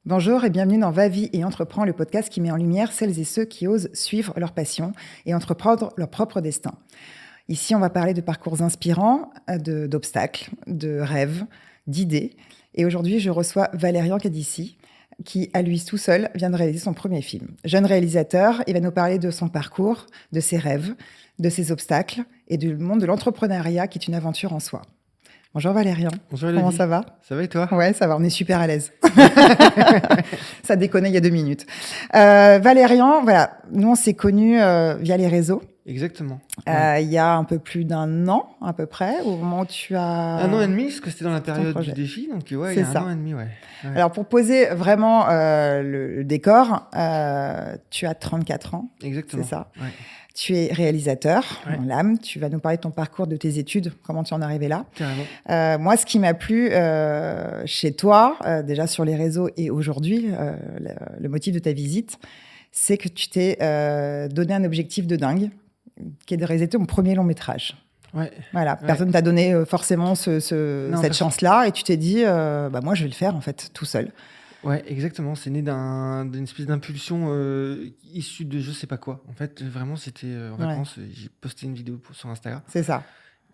Bonjour et bienvenue dans Va Vie et Entreprends, le podcast qui met en lumière celles et ceux qui osent suivre leur passion et entreprendre leur propre destin. Ici, on va parler de parcours inspirants, d'obstacles, de rêves, d'idées. Et aujourd'hui, je reçois Valérian Cadici, qui, à lui tout seul, vient de réaliser son premier film. Jeune réalisateur, il va nous parler de son parcours, de ses rêves, de ses obstacles et du monde de l'entrepreneuriat qui est une aventure en soi. Bonjour Valérian. Bonjour Elodie. Comment ça va ? Ça va et toi ? Ouais, ça va, on est super à l'aise. Ça déconnait il y a 2 minutes. Valérian, voilà, nous on s'est connus via les réseaux. Exactement. Il y a un peu plus d'1 an à peu près, au moment où tu as... 1 an et demi, parce que c'était dans la période du défi, donc ouais, il y a 1 an et demi, ouais. Alors pour poser vraiment le décor, tu as 34 ans. Exactement. C'est ça. Ouais. Tu es réalisateur en l'âme. Tu vas nous parler de ton parcours, de tes études, comment tu en es arrivé là. Carrément. Moi, ce qui m'a plu chez toi, déjà sur les réseaux et aujourd'hui, le motif de ta visite, c'est que tu t'es donné un objectif de dingue, qui est de réaliser ton premier long métrage. Ouais. Voilà, personne t'a donné forcément cette chance-là, et tu t'es dit, moi, je vais le faire en fait tout seul. Ouais, exactement. C'est né d'une espèce d'impulsion issue de je sais pas quoi. En fait, vraiment, c'était en vacances. J'ai posté une vidéo sur Instagram. C'est ça.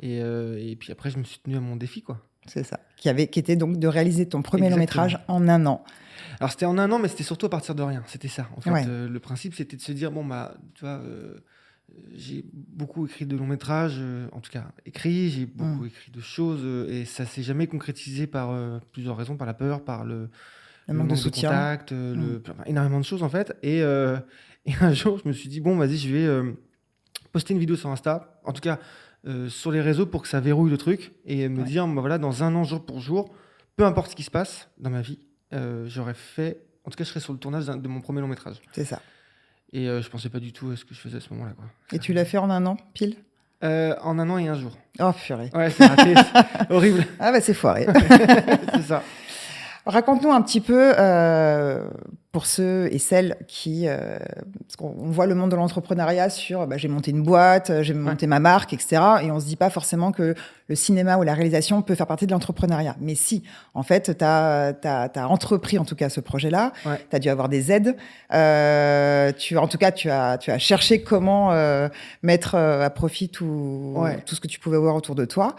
Et puis après, je me suis tenu à mon défi, quoi. C'est ça. Qui était donc de réaliser ton premier long métrage en 1 an. Alors, c'était en 1 an, mais c'était surtout à partir de rien. C'était ça. En fait, le principe, c'était de se dire, tu vois, j'ai beaucoup écrit de longs métrages, en tout cas écrit, j'ai beaucoup écrit de choses, et ça s'est jamais concrétisé par plusieurs raisons, par la peur, par le manque de soutien, contact, énormément de choses en fait. Et un jour, je me suis dit, bon, vas-y, je vais poster une vidéo sur Insta, en tout cas sur les réseaux pour que ça verrouille le truc, et me dire, voilà, dans 1 an, jour pour jour, peu importe ce qui se passe dans ma vie, j'aurais fait, en tout cas, je serais sur le tournage de mon premier long métrage. C'est ça. Et je pensais pas du tout à ce que je faisais à ce moment-là, quoi. Et tu l'as fait en 1 an, pile ? En 1 an et 1 jour. Oh, purée. Ouais, c'est raté. Horrible. Ah bah c'est foiré. C'est ça. Raconte-nous un petit peu, pour ceux et celles qui... parce qu'on voit le monde de l'entrepreneuriat sur j'ai monté une boîte, j'ai monté ma marque, etc. Et on ne se dit pas forcément que le cinéma ou la réalisation peut faire partie de l'entrepreneuriat. Mais si, en fait, tu as entrepris en tout cas ce projet-là, tu as dû avoir des aides, tu as cherché comment mettre à profit tout ce que tu pouvais voir autour de toi.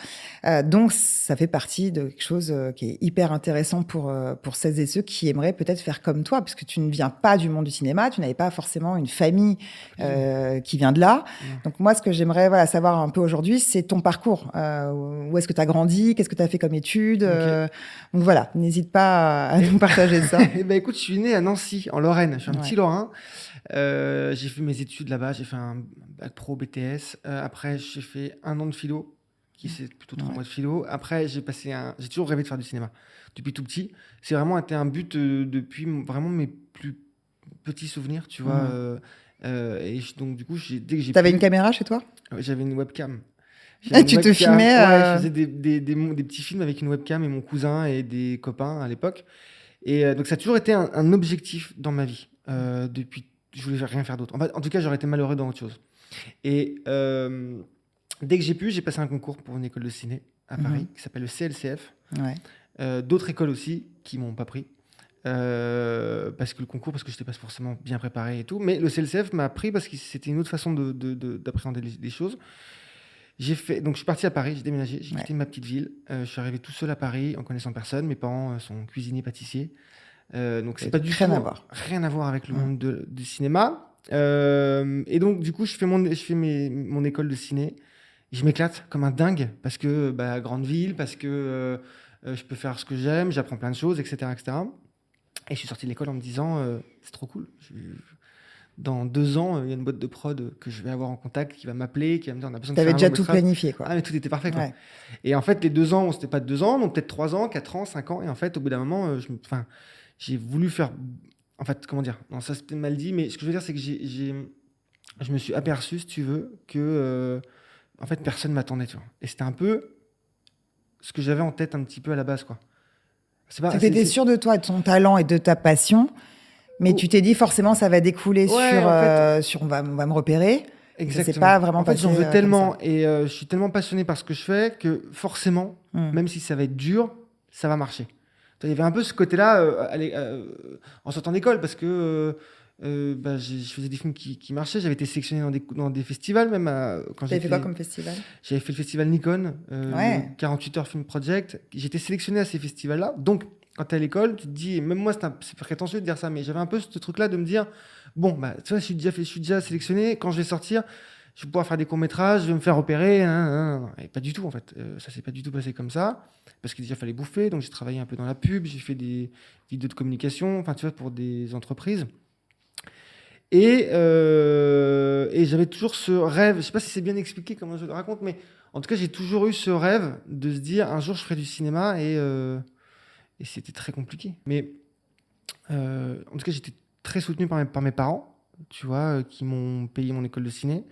Donc, ça fait partie de quelque chose qui est hyper intéressant pour celles et ceux qui aimeraient peut-être faire comme toi, parce que tu ne viens pas du monde du cinéma, tu n'avais pas forcément une famille qui vient de là. Donc moi, ce que j'aimerais savoir un peu aujourd'hui, c'est ton parcours. Où est-ce que tu as grandi ? Qu'est-ce que tu as fait comme études ? Donc voilà, n'hésite pas à nous partager ça. Écoute, je suis né à Nancy, en Lorraine. Je suis un petit Lorrain. J'ai fait mes études là-bas. J'ai fait un bac pro BTS. Après, j'ai fait 1 an de philo, qui c'est plutôt 3 mois de philo. Après, j'ai toujours rêvé de faire du cinéma depuis tout petit. C'est vraiment été un but depuis vraiment mes plus petits souvenirs, tu vois. Donc du coup, dès que j'ai... T'avais une caméra chez toi ? J'avais une webcam. Te filmais je faisais des petits films avec une webcam et mon cousin et des copains à l'époque. Et donc ça a toujours été un objectif dans ma vie. Depuis, je voulais rien faire d'autre. En tout cas, j'aurais été malheureux dans autre chose. Et dès que j'ai pu, j'ai passé un concours pour une école de ciné à Paris qui s'appelle le CLCF. D'autres écoles aussi qui m'ont pas pris. Parce que je n'étais pas forcément bien préparé et tout. Mais le CLCF m'a pris parce que c'était une autre façon d'appréhender les choses. Donc je suis parti à Paris, j'ai déménagé, j'ai quitté ma petite ville. Je suis arrivé tout seul à Paris en connaissant personne. Mes parents sont cuisiniers pâtissiers. Donc c'est pas du tout rien à voir avec le monde du cinéma. Et donc du coup je fais mon école de ciné. Je m'éclate comme un dingue parce que grande ville, parce que je peux faire ce que j'aime, j'apprends plein de choses, etc., etc. Et je suis sorti de l'école en me disant c'est trop cool. Dans 2 ans, il y a une boîte de prod que je vais avoir en contact qui va m'appeler, qui va me dire on a besoin de faire un long métrage. T'avais déjà tout planifié, quoi. Ah, mais tout était parfait, quoi. Et en fait, les 2 ans, c'était pas 2 ans, donc peut-être 3 ans, 4 ans, 5 ans. Et en fait, au bout d'un moment, j'ai voulu faire. En fait, comment dire ? Non, ça c'est peut-être mal dit, mais ce que je veux dire, c'est que je me suis aperçu, si tu veux, que en fait, personne m'attendait, tu vois. Et c'était un peu ce que j'avais en tête un petit peu à la base, quoi. T'étais sûr de toi, de ton talent et de ta passion. Mais tu t'es dit forcément ça va découler sur on va me repérer. Exactement. Ça s'est pas vraiment en fait, passé. J'en veux tellement et je suis tellement passionné par ce que je fais que forcément, même si ça va être dur, ça va marcher. Il y avait un peu ce côté-là en sortant d'école, parce que je faisais des films qui marchaient. J'avais été sélectionné dans des festivals, même quand T'avais fait quoi comme festival? J'avais fait le festival Nikon, le Ouais. 48 heures film project. J'étais sélectionné à ces festivals-là. Donc, quand t'es à l'école, tu te dis, et même moi, c'est prétentieux de dire ça, mais j'avais un peu ce truc-là de me dire, bon, bah, tu vois, je suis déjà sélectionné. Quand je vais sortir, je vais pouvoir faire des courts-métrages, je vais me faire opérer. Et pas du tout, en fait. Ça s'est pas du tout passé comme ça. Parce qu'il déjà fallait bouffer. Donc, j'ai travaillé un peu dans la pub. J'ai fait des vidéos de communication, enfin, tu vois, pour des entreprises. Et j'avais toujours ce rêve, je sais pas si c'est bien expliqué comment je le raconte, mais en tout cas, j'ai toujours eu ce rêve de se dire un jour je ferai du cinéma et c'était très compliqué. Mais en tout cas, j'étais très soutenu par mes parents, tu vois, qui m'ont payé mon école de ciné,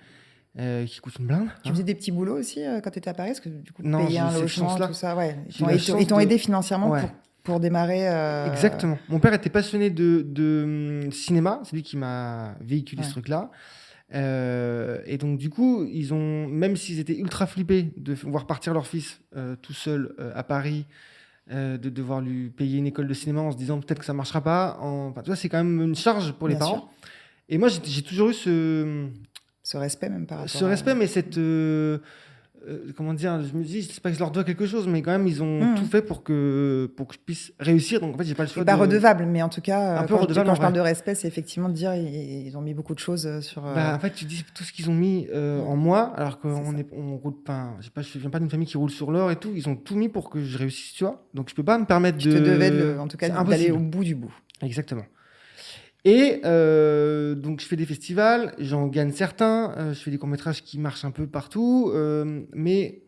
qui coûte une blinde. Tu faisais des petits boulots aussi quand tu étais à Paris? Parce que du coup, Non, payer j'ai eu un cette logement, chance-là. tout ça, ouais. J'ai eu la chance Ils t'ont de... aidé financièrement Ouais. pour démarrer. Exactement. Mon père était passionné de cinéma, c'est lui qui m'a véhiculé ce truc-là. Et donc, du coup, même s'ils étaient ultra flippés de voir partir leur fils tout seul à Paris, de devoir lui payer une école de cinéma en se disant peut-être que ça marchera pas. Enfin, tu vois, c'est quand même une charge pour les Bien parents. sûr. Et moi, j'ai toujours eu Ce respect même par rapport ce respect, mais cette. Comment dire, je me dis, c'est pas que je leur dois quelque chose, mais quand même, ils ont tout fait pour que je puisse réussir. Donc, en fait, j'ai pas le choix Et pas de. redevable, mais en tout cas, Un peu redevable, quand je parle ouais. de respect, c'est effectivement de dire ils ont mis beaucoup de choses sur. En fait, tu dis tout ce qu'ils ont mis en moi, alors C'est qu'on ça. on roule pas. Je viens pas d'une famille qui roule sur l'or et tout. Ils ont tout mis pour que je réussisse, tu vois. Donc, je peux pas me permettre Tu te devais, en tout cas, C'est d'aller impossible. au bout du bout. Exactement. Et donc, je fais des festivals, j'en gagne certains, je fais des courts-métrages qui marchent un peu partout, mais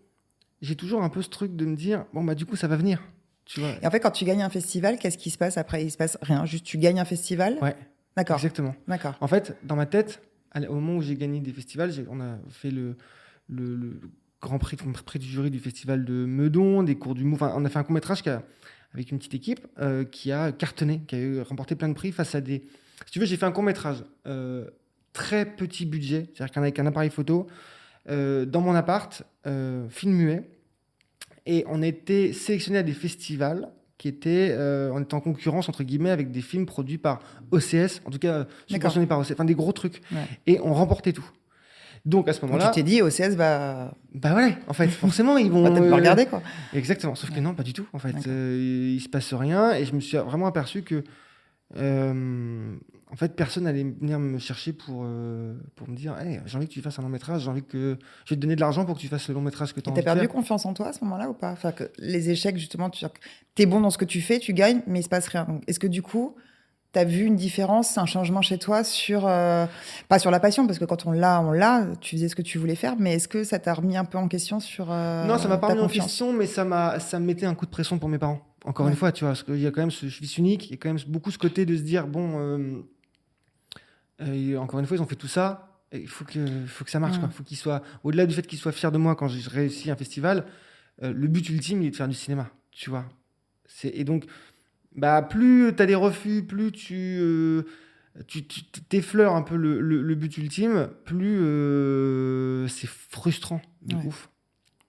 j'ai toujours un peu ce truc de me dire, bon, bah, du coup, ça va venir, tu vois. Et en fait, quand tu gagnes un festival, qu'est-ce qui se passe après? Il se passe rien, juste tu gagnes un festival. Ouais, D'accord. exactement. D'accord. En fait, dans ma tête, au moment où j'ai gagné des festivals, on a fait le grand prix du jury du festival de Meudon, des cours du Mou. Enfin, on a fait un court-métrage avec une petite équipe qui a cartonné, qui a remporté plein de prix face à des... Si tu veux, j'ai fait un court-métrage très petit budget, c'est-à-dire avec un appareil photo, dans mon appart, film muet, et on était sélectionné à des festivals qui étaient, on était en concurrence entre guillemets avec des films produits par OCS, en tout cas subventionnés par OCS, enfin des gros trucs, et on remportait tout. Donc à ce moment-là, tu t'es dit OCS bah ouais, en fait, forcément ils vont peut-être pas regarder quoi. Exactement, sauf que non, pas du tout. En fait, il se passe rien, et je me suis vraiment aperçu que en fait, personne allait venir me chercher pour me dire hey, j'ai envie que tu fasses un long métrage, je vais te donner de l'argent pour que tu fasses le long métrage que tu as envie de faire. T'as perdu confiance en toi à ce moment-là ou pas? Enfin, que les échecs, justement, t'es bon dans ce que tu fais, tu gagnes, mais il se passe rien. Donc, est-ce que du coup, t'as vu une différence, un changement chez toi sur, pas sur la passion, parce que quand on l'a, tu faisais ce que tu voulais faire, mais est-ce que ça t'a remis un peu en question sur Non, ça m'a pas ta remis en confiance? question, mais ça me mettait un coup de pression pour mes parents. Encore une fois, tu vois, parce qu'il y a quand même ce fils unique, il y a quand même beaucoup ce côté de se dire bon, encore une fois, ils ont fait tout ça, il faut que ça marche, quoi. Faut qu'ils soient, au-delà du fait qu'ils soient fiers de moi quand j'ai réussi un festival, le but ultime, il est de faire du cinéma, tu vois. Et donc, bah, plus tu as des refus, plus tu t'effleures un peu le but ultime, plus c'est frustrant de ouf.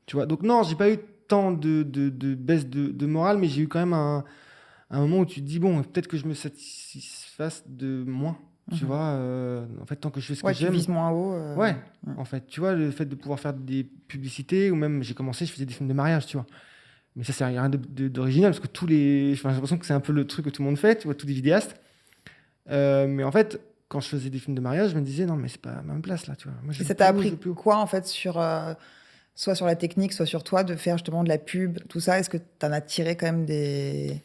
Tu vois. Donc non, j'ai pas eu tant de baisse de morale, mais j'ai eu quand même un moment où tu te dis, bon, peut-être que je me satisfasse de moins. Tu vois, en fait, tant que je fais ce que j'aime. Tu vises moins haut. Ouais, en fait, tu vois, le fait de pouvoir faire des publicités, ou même, je faisais des films de mariage, tu vois. Mais ça, c'est rien d'original, parce que j'ai l'impression que c'est un peu le truc que tout le monde fait, tu vois, tous les vidéastes. Mais en fait, quand je faisais des films de mariage, je me disais, non, mais c'est pas à ma même place, là, tu vois. Moi, et ça t'a appris quoi, en fait, soit sur la technique, soit sur toi, de faire justement de la pub, tout ça? Est-ce que t'en as tiré quand même des...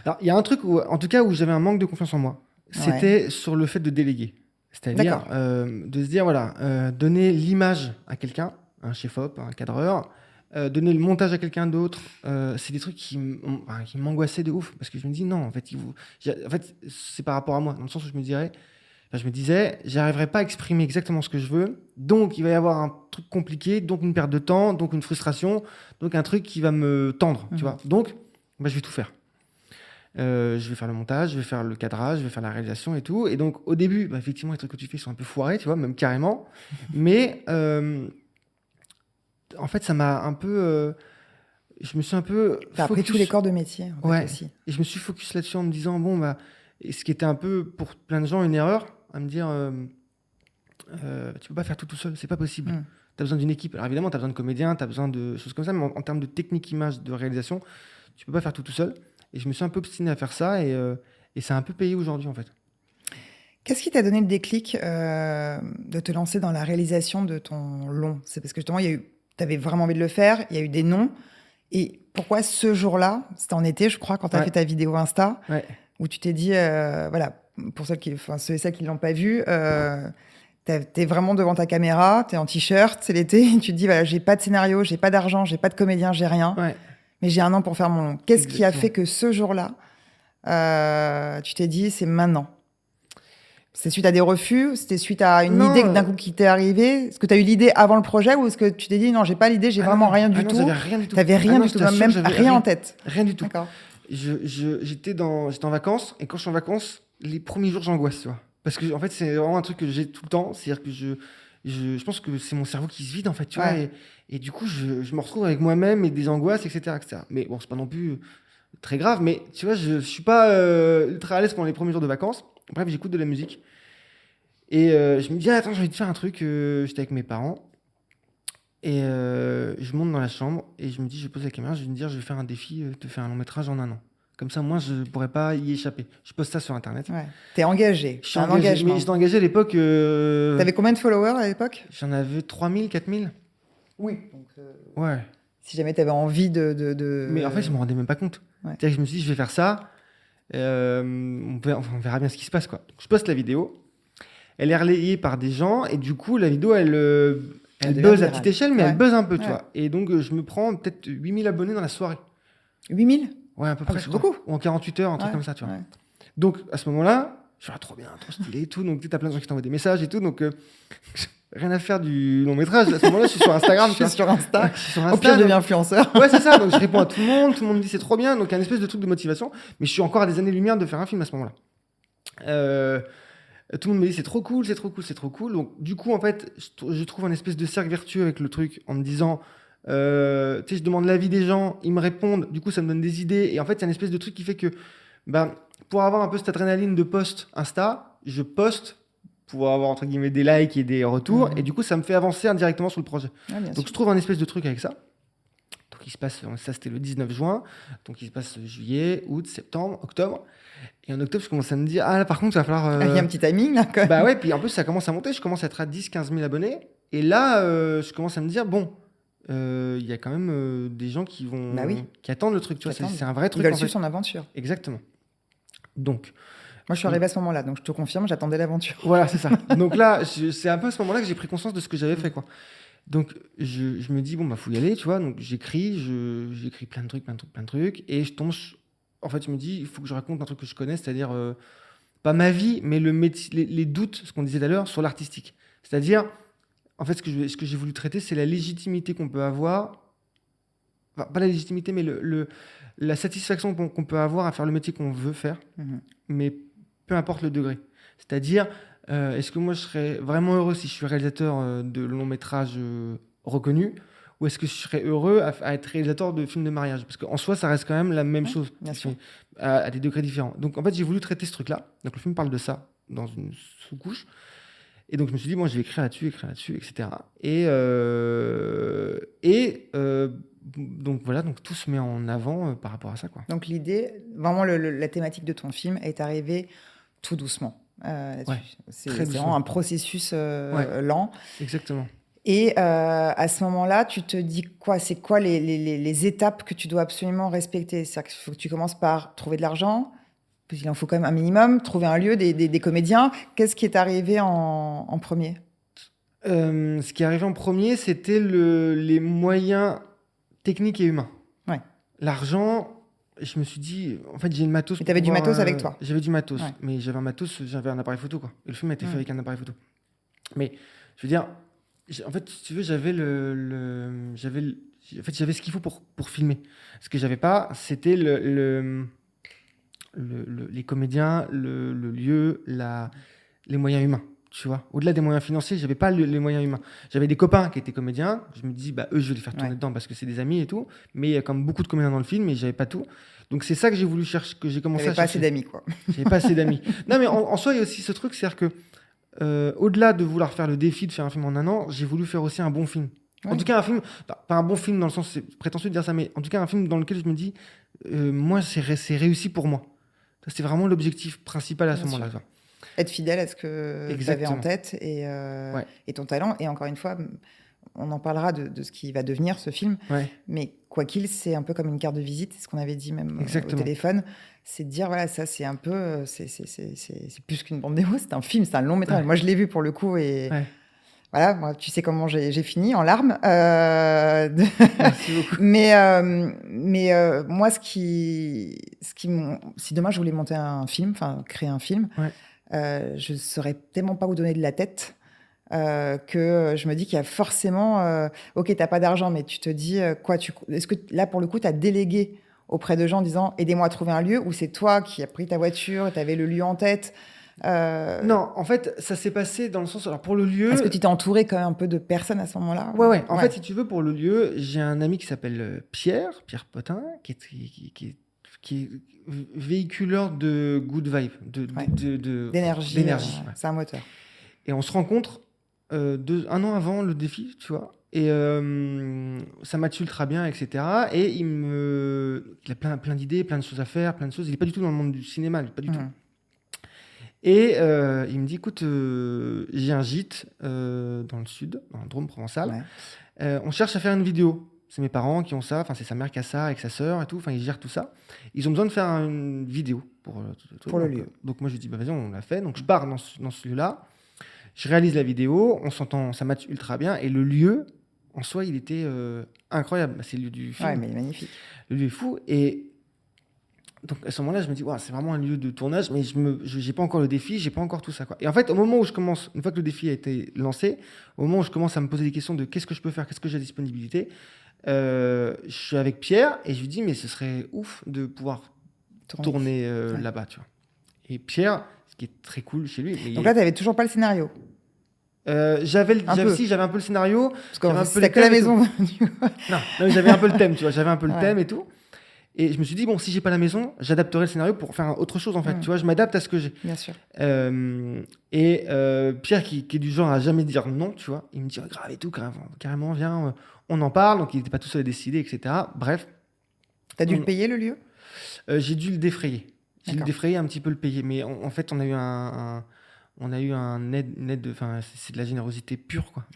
Alors, il y a un truc, en tout cas, où j'avais un manque de confiance en moi. C'était sur le fait de déléguer. C'est-à-dire de se dire, voilà, donner l'image à quelqu'un, un chef-op, un cadreur, donner le montage à quelqu'un d'autre, c'est des trucs qui m'angoissaient de ouf, parce que je me dis non, en fait, c'est par rapport à moi, dans le sens où je me disais, j'arriverai pas à exprimer exactement ce que je veux, donc il va y avoir un truc compliqué, donc une perte de temps, donc une frustration, donc un truc qui va me tendre, tu vois. Donc, je vais tout faire. Je vais faire le montage, je vais faire le cadrage, je vais faire la réalisation et tout. Et donc, au début, effectivement, les trucs que tu fais sont un peu foirés, tu vois, même carrément. Mais en fait, ça m'a un peu je me suis un peu T'as appris tous les corps de métier, en fait, aussi. Et je me suis focus là-dessus en me disant, bon, bah, et ce qui était un peu, pour plein de gens, une erreur, à me dire, tu peux pas faire tout seul, c'est pas possible. Tu as besoin d'une équipe. Alors évidemment, tu as besoin de comédiens, tu as besoin de choses comme ça, mais en termes de technique image, de réalisation, tu peux pas faire tout seul. Et je me suis un peu obstiné à faire ça, et ça a un peu payé aujourd'hui, en fait. Qu'est-ce qui t'a donné le déclic de te lancer dans la réalisation de ton long? C'est parce que justement, tu avais vraiment envie de le faire, il y a eu des noms. Et pourquoi ce jour-là, c'était en été, je crois, quand tu as fait ta vidéo Insta, où tu t'es dit, voilà, pour ceux et celles qui ne l'ont pas vu, t'es vraiment devant ta caméra, t'es en t-shirt, c'est l'été, et tu te dis, voilà, j'ai pas de scénario, j'ai pas d'argent, j'ai pas de comédien, j'ai rien, mais j'ai 1 an pour faire mon long. Qu'est-ce qui a fait que ce jour-là, tu t'es dit, c'est maintenant? C'est suite à des refus? C'était suite à une idée d'un coup qui t'est arrivée? Est-ce que tu as eu l'idée avant le projet ou est-ce que tu t'es dit non, j'ai pas l'idée, j'ai vraiment rien du tout? J'avais rien du tout. T'avais rien du tout, même rien en tête. Rien du tout. D'accord. J'étais en vacances, et quand je suis en vacances, les premiers jours, j'angoisse, tu vois. Parce que, en fait, c'est vraiment un truc que j'ai tout le temps. C'est-à-dire que je pense que c'est mon cerveau qui se vide, en fait, tu vois. Et du coup, je me retrouve avec moi-même et des angoisses, etc., etc. Mais bon, c'est pas non plus très grave, mais tu vois, je suis pas ultra à l'aise pendant les premiers jours de vacances. Bref, j'écoute de la musique. Et je me dis, attends, j'ai envie de faire un truc. J'étais avec mes parents. Et je monte dans la chambre et je me dis, je pose la caméra, je vais me dire, je vais faire un défi, de faire un long métrage en 1 an. Comme ça, moi, je ne pourrais pas y échapper. Je poste ça sur Internet. T'es engagé. Je suis engagé. Mais j'étais engagé à l'époque. T'avais combien de followers à l'époque? J'en avais 3000, 4000. Oui. Donc, ouais. Si jamais t'avais envie de... Mais en fait, je ne me rendais même pas compte. C'est-à-dire que je me suis dit, je vais faire ça. On verra bien ce qui se passe, quoi. Donc, je poste la vidéo. Elle est relayée par des gens. Et du coup, la vidéo, elle buzz à petite échelle, mais elle buzz un peu, tu vois. Et donc, je me prends peut-être 8000 abonnés dans la soirée. 8000? Ouais, à peu près. C'est beaucoup. Ou en 48 heures, un truc comme ça, tu vois. Donc, à ce moment-là, je suis trop bien, trop stylé et tout. Donc, tu as plein de gens qui t'envoient des messages et tout. Donc, rien à faire du long métrage. À ce moment-là, je suis sur Instagram. Je suis sur Insta. Au pire, je deviens influenceur. Ouais, c'est ça. Donc, je réponds à tout le monde. Tout le monde me dit c'est trop bien. Donc, il y a une espèce de truc de motivation. Mais je suis encore à des années-lumière de faire un film à ce moment-là. Tout le monde me dit c'est trop cool, c'est trop cool, c'est trop cool. Donc, du coup, en fait, je trouve un espèce de cercle vertueux avec le truc en me disant, tu sais, je demande l'avis des gens, ils me répondent, du coup, ça me donne des idées. Et en fait, il y a une espèce de truc qui fait que, pour avoir un peu cette adrénaline de post Insta, je poste pour avoir, entre guillemets, des likes et des retours. Et du coup, ça me fait avancer indirectement sur le projet. Donc, je trouve un espèce de truc avec ça. Donc, il se passe, ça c'était le 19 juin. Donc, il se passe juillet, août, septembre, octobre. Et en octobre, je commence à me dire, ah là, par contre, il va falloir. Il y a un petit timing là, quand même. Bah ouais, puis en plus, ça commence à monter. Je commence à être à 10-15 000 abonnés. Et là, je commence à me dire, bon, il y a quand même des gens qui vont. Qui attendent le truc, tu vois. C'est un vrai truc. Ils veulent suivre son aventure. Exactement. Donc. Moi, je suis arrivé à ce moment-là, donc je te confirme, j'attendais l'aventure. Voilà, c'est ça. Donc là, c'est un peu à ce moment-là que j'ai pris conscience de ce que j'avais fait, quoi. Donc, je me dis, bon, bah, faut y aller, tu vois. Donc, j'écris plein de trucs. Et je tombe. En fait, je me dis, il faut que je raconte un truc que je connais, c'est-à-dire, pas ma vie, mais le métier, les doutes, ce qu'on disait tout à l'heure, sur l'artistique. C'est-à-dire, en fait, ce que j'ai voulu traiter, c'est la légitimité qu'on peut avoir. Enfin, pas la légitimité, mais la satisfaction qu'on peut avoir à faire le métier qu'on veut faire. Mais peu importe le degré. C'est-à-dire, est-ce que moi je serais vraiment heureux si je suis réalisateur de long métrage reconnu, ou est-ce que je serais heureux à être réalisateur de films de mariage? Parce qu'en soi, ça reste quand même la même chose, à des degrés différents. Donc en fait, j'ai voulu traiter ce truc-là. Donc le film parle de ça, dans une sous-couche. Et donc je me suis dit, bon, je vais écrire là-dessus, etc. Donc voilà, donc tout se met en avant par rapport à ça, quoi. Donc l'idée, vraiment la thématique de ton film est arrivée tout doucement. C'est vraiment un processus lent. Exactement. Et à ce moment-là, tu te dis quoi? C'est quoi les étapes que tu dois absolument respecter? C'est-à-dire qu'il faut que tu commences par trouver de l'argent, parce qu'il en faut quand même un minimum, trouver un lieu, des comédiens. Qu'est-ce qui est arrivé en premier? Ce qui est arrivé en premier, c'était les moyens techniques et humains. L'argent... Je me suis dit, en fait, j'ai une matos. Et tu avais du matos avec toi? J'avais du matos, mais j'avais un matos, j'avais un appareil photo, quoi. Et le film a été fait avec un appareil photo. Mais je veux dire, en fait, si tu veux, j'avais j'avais ce qu'il faut pour filmer. Ce que j'avais pas, c'était les comédiens, le lieu, les moyens humains. tu vois. Au-delà des moyens financiers, j'avais pas les moyens humains. J'avais des copains qui étaient comédiens. Je me dis, eux, je vais les faire tourner dedans parce que c'est des amis et tout. Mais il y a comme beaucoup de comédiens dans le film et j'avais pas tout. Donc c'est ça que j'ai voulu chercher, que j'ai commencé à chercher. Pas assez d'amis, quoi. J'avais pas assez d'amis. Non, mais en soi, il y a aussi ce truc, c'est-à-dire que au-delà de vouloir faire le défi de faire un film en un an, j'ai voulu faire aussi un bon film. Ouais. En tout cas, un film, pas un bon film dans le sens, c'est prétentieux de dire ça, mais en tout cas, un film dans lequel je me dis, moi, c'est réussi pour moi. C'est vraiment l'objectif principal à ce moment-là. Être fidèle à ce que tu avais en tête et ton talent. Et encore une fois, on en parlera de ce qui va devenir ce film. Ouais. Mais quoi qu'il, c'est un peu comme une carte de visite, c'est ce qu'on avait dit même au téléphone. C'est de dire, voilà, ça, c'est un peu... C'est plus qu'une bande démo, c'est un film, c'est un long métrage. Moi, je l'ai vu pour le coup et... Voilà, moi, tu sais comment j'ai fini, en larmes. Merci beaucoup. Mais moi, si demain je voulais monter un film, enfin créer un film, je ne saurais tellement pas où donner de la tête que je me dis qu'il y a forcément... ok, tu n'as pas d'argent, mais tu te dis, est-ce que là, pour le coup, tu as délégué auprès de gens en disant « aidez-moi à trouver un lieu » ou c'est toi qui as pris ta voiture, tu avais le lieu en tête Non, en fait, ça s'est passé dans le sens... Alors, pour le lieu... Est-ce que tu t'es entouré quand même un peu de personnes à ce moment-là? Ouais. En fait, si tu veux, pour le lieu, j'ai un ami qui s'appelle Pierre Potin, qui est véhiculeur de good vibe, d'énergie. C'est un moteur. Et on se rencontre un an avant le défi, tu vois. Et ça match ultra bien, etc. Et il a plein d'idées, plein de choses à faire, plein de choses. Il n'est pas du tout dans le monde du cinéma, pas du tout. Et il me dit, écoute, j'ai un gîte dans le sud, dans le Drôme provençal. On cherche à faire une vidéo. C'est mes parents qui ont ça, enfin c'est sa mère qui a ça avec sa sœur et tout, enfin ils gèrent tout ça. Ils ont besoin de faire une vidéo pour le lieu. Donc moi je lui dis, vas-y, on l'a fait. Donc je pars dans ce lieu-là, je réalise la vidéo, on s'entend, ça match ultra bien. Et le lieu, en soi, il était incroyable. C'est le lieu du film. Ouais, mais magnifique. Le lieu est fou. Et donc à ce moment-là, je me dis, c'est vraiment un lieu de tournage, mais je n'ai pas encore le défi, j'ai pas encore tout ça, quoi. Et en fait, au moment où je commence, une fois que le défi a été lancé, au moment où je commence à me poser des questions de qu'est-ce que je peux faire, qu'est-ce que j'ai à disponibilité, je suis avec Pierre et je lui dis, mais ce serait ouf de pouvoir tourner là-bas, tu vois. Et Pierre, ce qui est très cool chez lui... Donc là, tu n'avais toujours pas le scénario? J'avais un peu le scénario. Parce que c'était que la maison. Non, j'avais un peu le thème, tu vois. J'avais un peu le thème et tout. Et je me suis dit, bon, si j'ai pas la maison, j'adapterai le scénario pour faire autre chose, en fait. Tu vois, je m'adapte à ce que j'ai. Bien sûr. Pierre, qui est du genre à jamais dire non, tu vois, il me dit, grave et tout, carrément, viens, on en parle. Donc, il n'était pas tout seul à décider, etc. Bref. T'as dû le payer, le lieu? J'ai dû le défrayer. J'ai dû le défrayer, un petit peu le payer. Mais en fait, on a eu un aide, enfin, c'est de la générosité pure, quoi.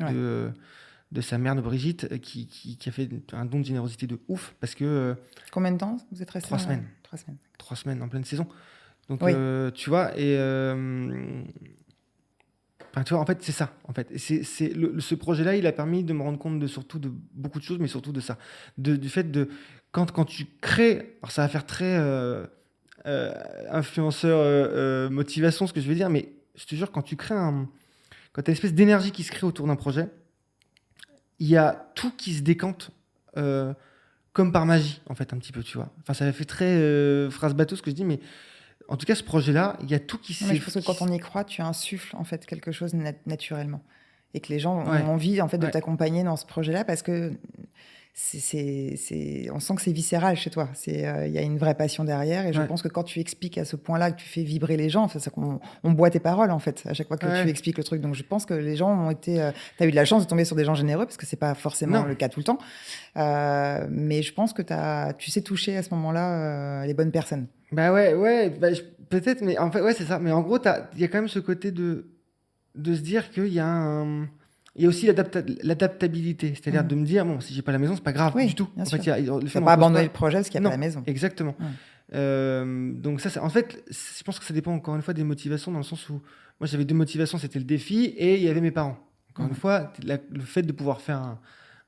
De sa mère, de Brigitte, qui a fait un don de générosité de ouf. Parce que... Combien de temps vous êtes restés? 3 semaines. 3 semaines. 3 semaines en pleine saison. Donc, tu vois, et... Enfin, tu vois, en fait, c'est ça. En fait. Ce projet-là, il a permis de me rendre compte surtout de beaucoup de choses, mais surtout de ça. Du fait de... Quand tu crées... Alors, ça va faire très influenceur motivation, ce que je veux dire, mais je te jure, quand tu crées quand tu as une espèce d'énergie qui se crée autour d'un projet, il y a tout qui se décante comme par magie, en fait, un petit peu, tu vois. Enfin, ça fait très phrase bateau ce que je dis, mais en tout cas, ce projet-là, il y a tout qui s'est... Je pense que quand on y croit, tu insuffles, en fait, quelque chose naturellement. Et que les gens ont envie, en fait, de t'accompagner dans ce projet-là parce que on sent que c'est viscéral chez toi. Il y a une vraie passion derrière. Et je pense que quand tu expliques à ce point-là, que tu fais vibrer les gens, c'est qu'on boit tes paroles, en fait, à chaque fois que tu expliques le truc. Donc, je pense que les gens ont été... tu as eu de la chance de tomber sur des gens généreux, parce que c'est pas forcément le cas tout le temps. Mais je pense que tu sais toucher à ce moment-là les bonnes personnes. Peut-être, mais en fait, c'est ça. Mais en gros, il y a quand même ce côté de se dire qu'il y a il y a aussi l'adaptabilité, c'est-à-dire de me dire, bon, si j'ai pas la maison, c'est pas grave du tout. En fait, tu n'as pas abandonné le projet parce qu'il n'y a pas la maison. Exactement. Donc ça, en fait, je pense que ça dépend encore une fois des motivations, dans le sens où moi j'avais 2 motivations, c'était le défi et il y avait mes parents. Encore une fois, le fait de pouvoir faire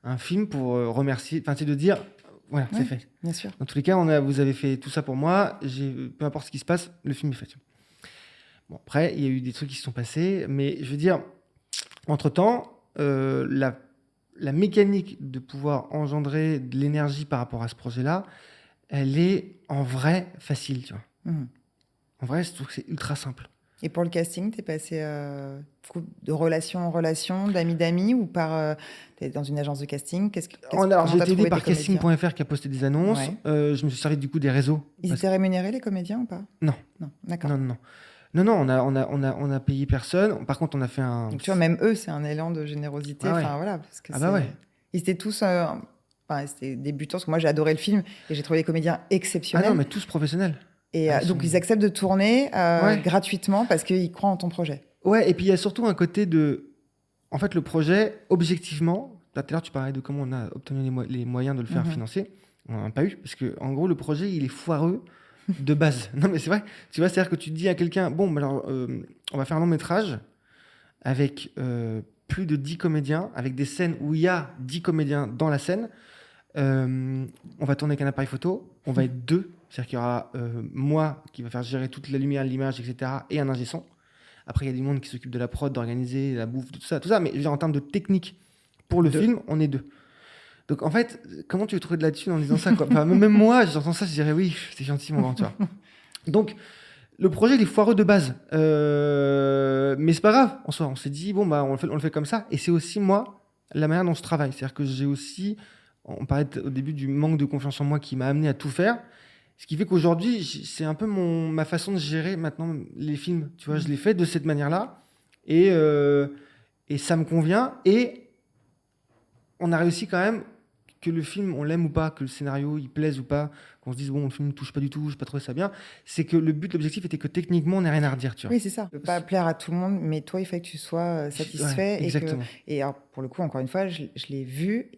un film pour remercier, enfin c'est de dire, voilà, c'est fait. Bien sûr. Dans tous les cas, vous avez fait tout ça pour moi, peu importe ce qui se passe, le film est fait. Bon, après, il y a eu des trucs qui se sont passés, mais je veux dire, entre-temps, la mécanique de pouvoir engendrer de l'énergie par rapport à ce projet-là, elle est en vrai facile, tu vois. En vrai, je trouve que c'est ultra simple. Et pour le casting, t'es passé de relation en relation, d'amis d'amis, ou t'es dans une agence de casting? Alors, j'ai Comment t'as été aidé trouvé tes par comédiens? casting.fr qui a posté des annonces. Ouais. Je me suis servi du coup des réseaux. Ils étaient rémunérés, les comédiens, ou pas? Non, Non, d'accord. non. Non, on a payé personne. Par contre, on a fait un. Donc tu vois, même eux, c'est un élan de générosité. Ah ouais. Enfin voilà, parce que Ah bah ouais. ils étaient tous, ils étaient débutants. Parce que moi, j'ai adoré le film et j'ai trouvé les comédiens Ah exceptionnels. non, mais tous professionnels. Et Ah, ils donc sont- ils acceptent de tourner Ouais. gratuitement parce qu'ils croient en ton projet. Ouais, et puis il y a surtout un côté de. En fait, le projet, objectivement, là, tout à l'heure, tu parlais de comment on a obtenu les moyens de le faire Mhm. financer. On n'en a pas eu, parce que en gros, le projet, il est foireux de base. Non, mais c'est vrai. Tu vois, c'est-à-dire que tu dis à quelqu'un, bon, bah alors, on va faire un long métrage avec plus de 10 comédiens, avec des scènes où il y a 10 comédiens dans la scène. On va tourner avec un appareil photo, on va être deux, c'est-à-dire qu'il y aura moi qui va faire gérer toute la lumière, l'image, etc. et un ingé son. Après, il y a du monde qui s'occupe de la prod, d'organiser la bouffe, tout ça. Mais je veux dire, en termes de technique, pour le film, on est deux. Donc en fait, comment tu veux trouver de la thune en disant ça, quoi? Enfin, même moi, j'entends ça, je dirais oui, c'est gentil, mon grand, tu vois. Donc, le projet, il est foireux de base. Mais c'est pas grave, en soi. On s'est dit, bon, bah, on le fait comme ça. Et c'est aussi, moi, la manière dont je travaille. C'est-à-dire que j'ai aussi, on parlait au début du manque de confiance en moi qui m'a amené à tout faire. Ce qui fait qu'aujourd'hui, c'est un peu ma façon de gérer maintenant les films. Tu vois, je les fais de cette manière-là. Et ça me convient. Et on a réussi quand même, que le film, on l'aime ou pas, que le scénario, il plaise ou pas, qu'on se dise, bon, le film ne touche pas du tout, je n'ai pas trouvé ça bien, c'est que l'objectif était que techniquement, on n'a rien à redire, tu vois. Oui, c'est ça. Je ne peux pas plaire à tout le monde, mais toi, il fallait que tu sois satisfait. Ouais, exactement. Et alors, pour le coup, encore une fois, je l'ai vu.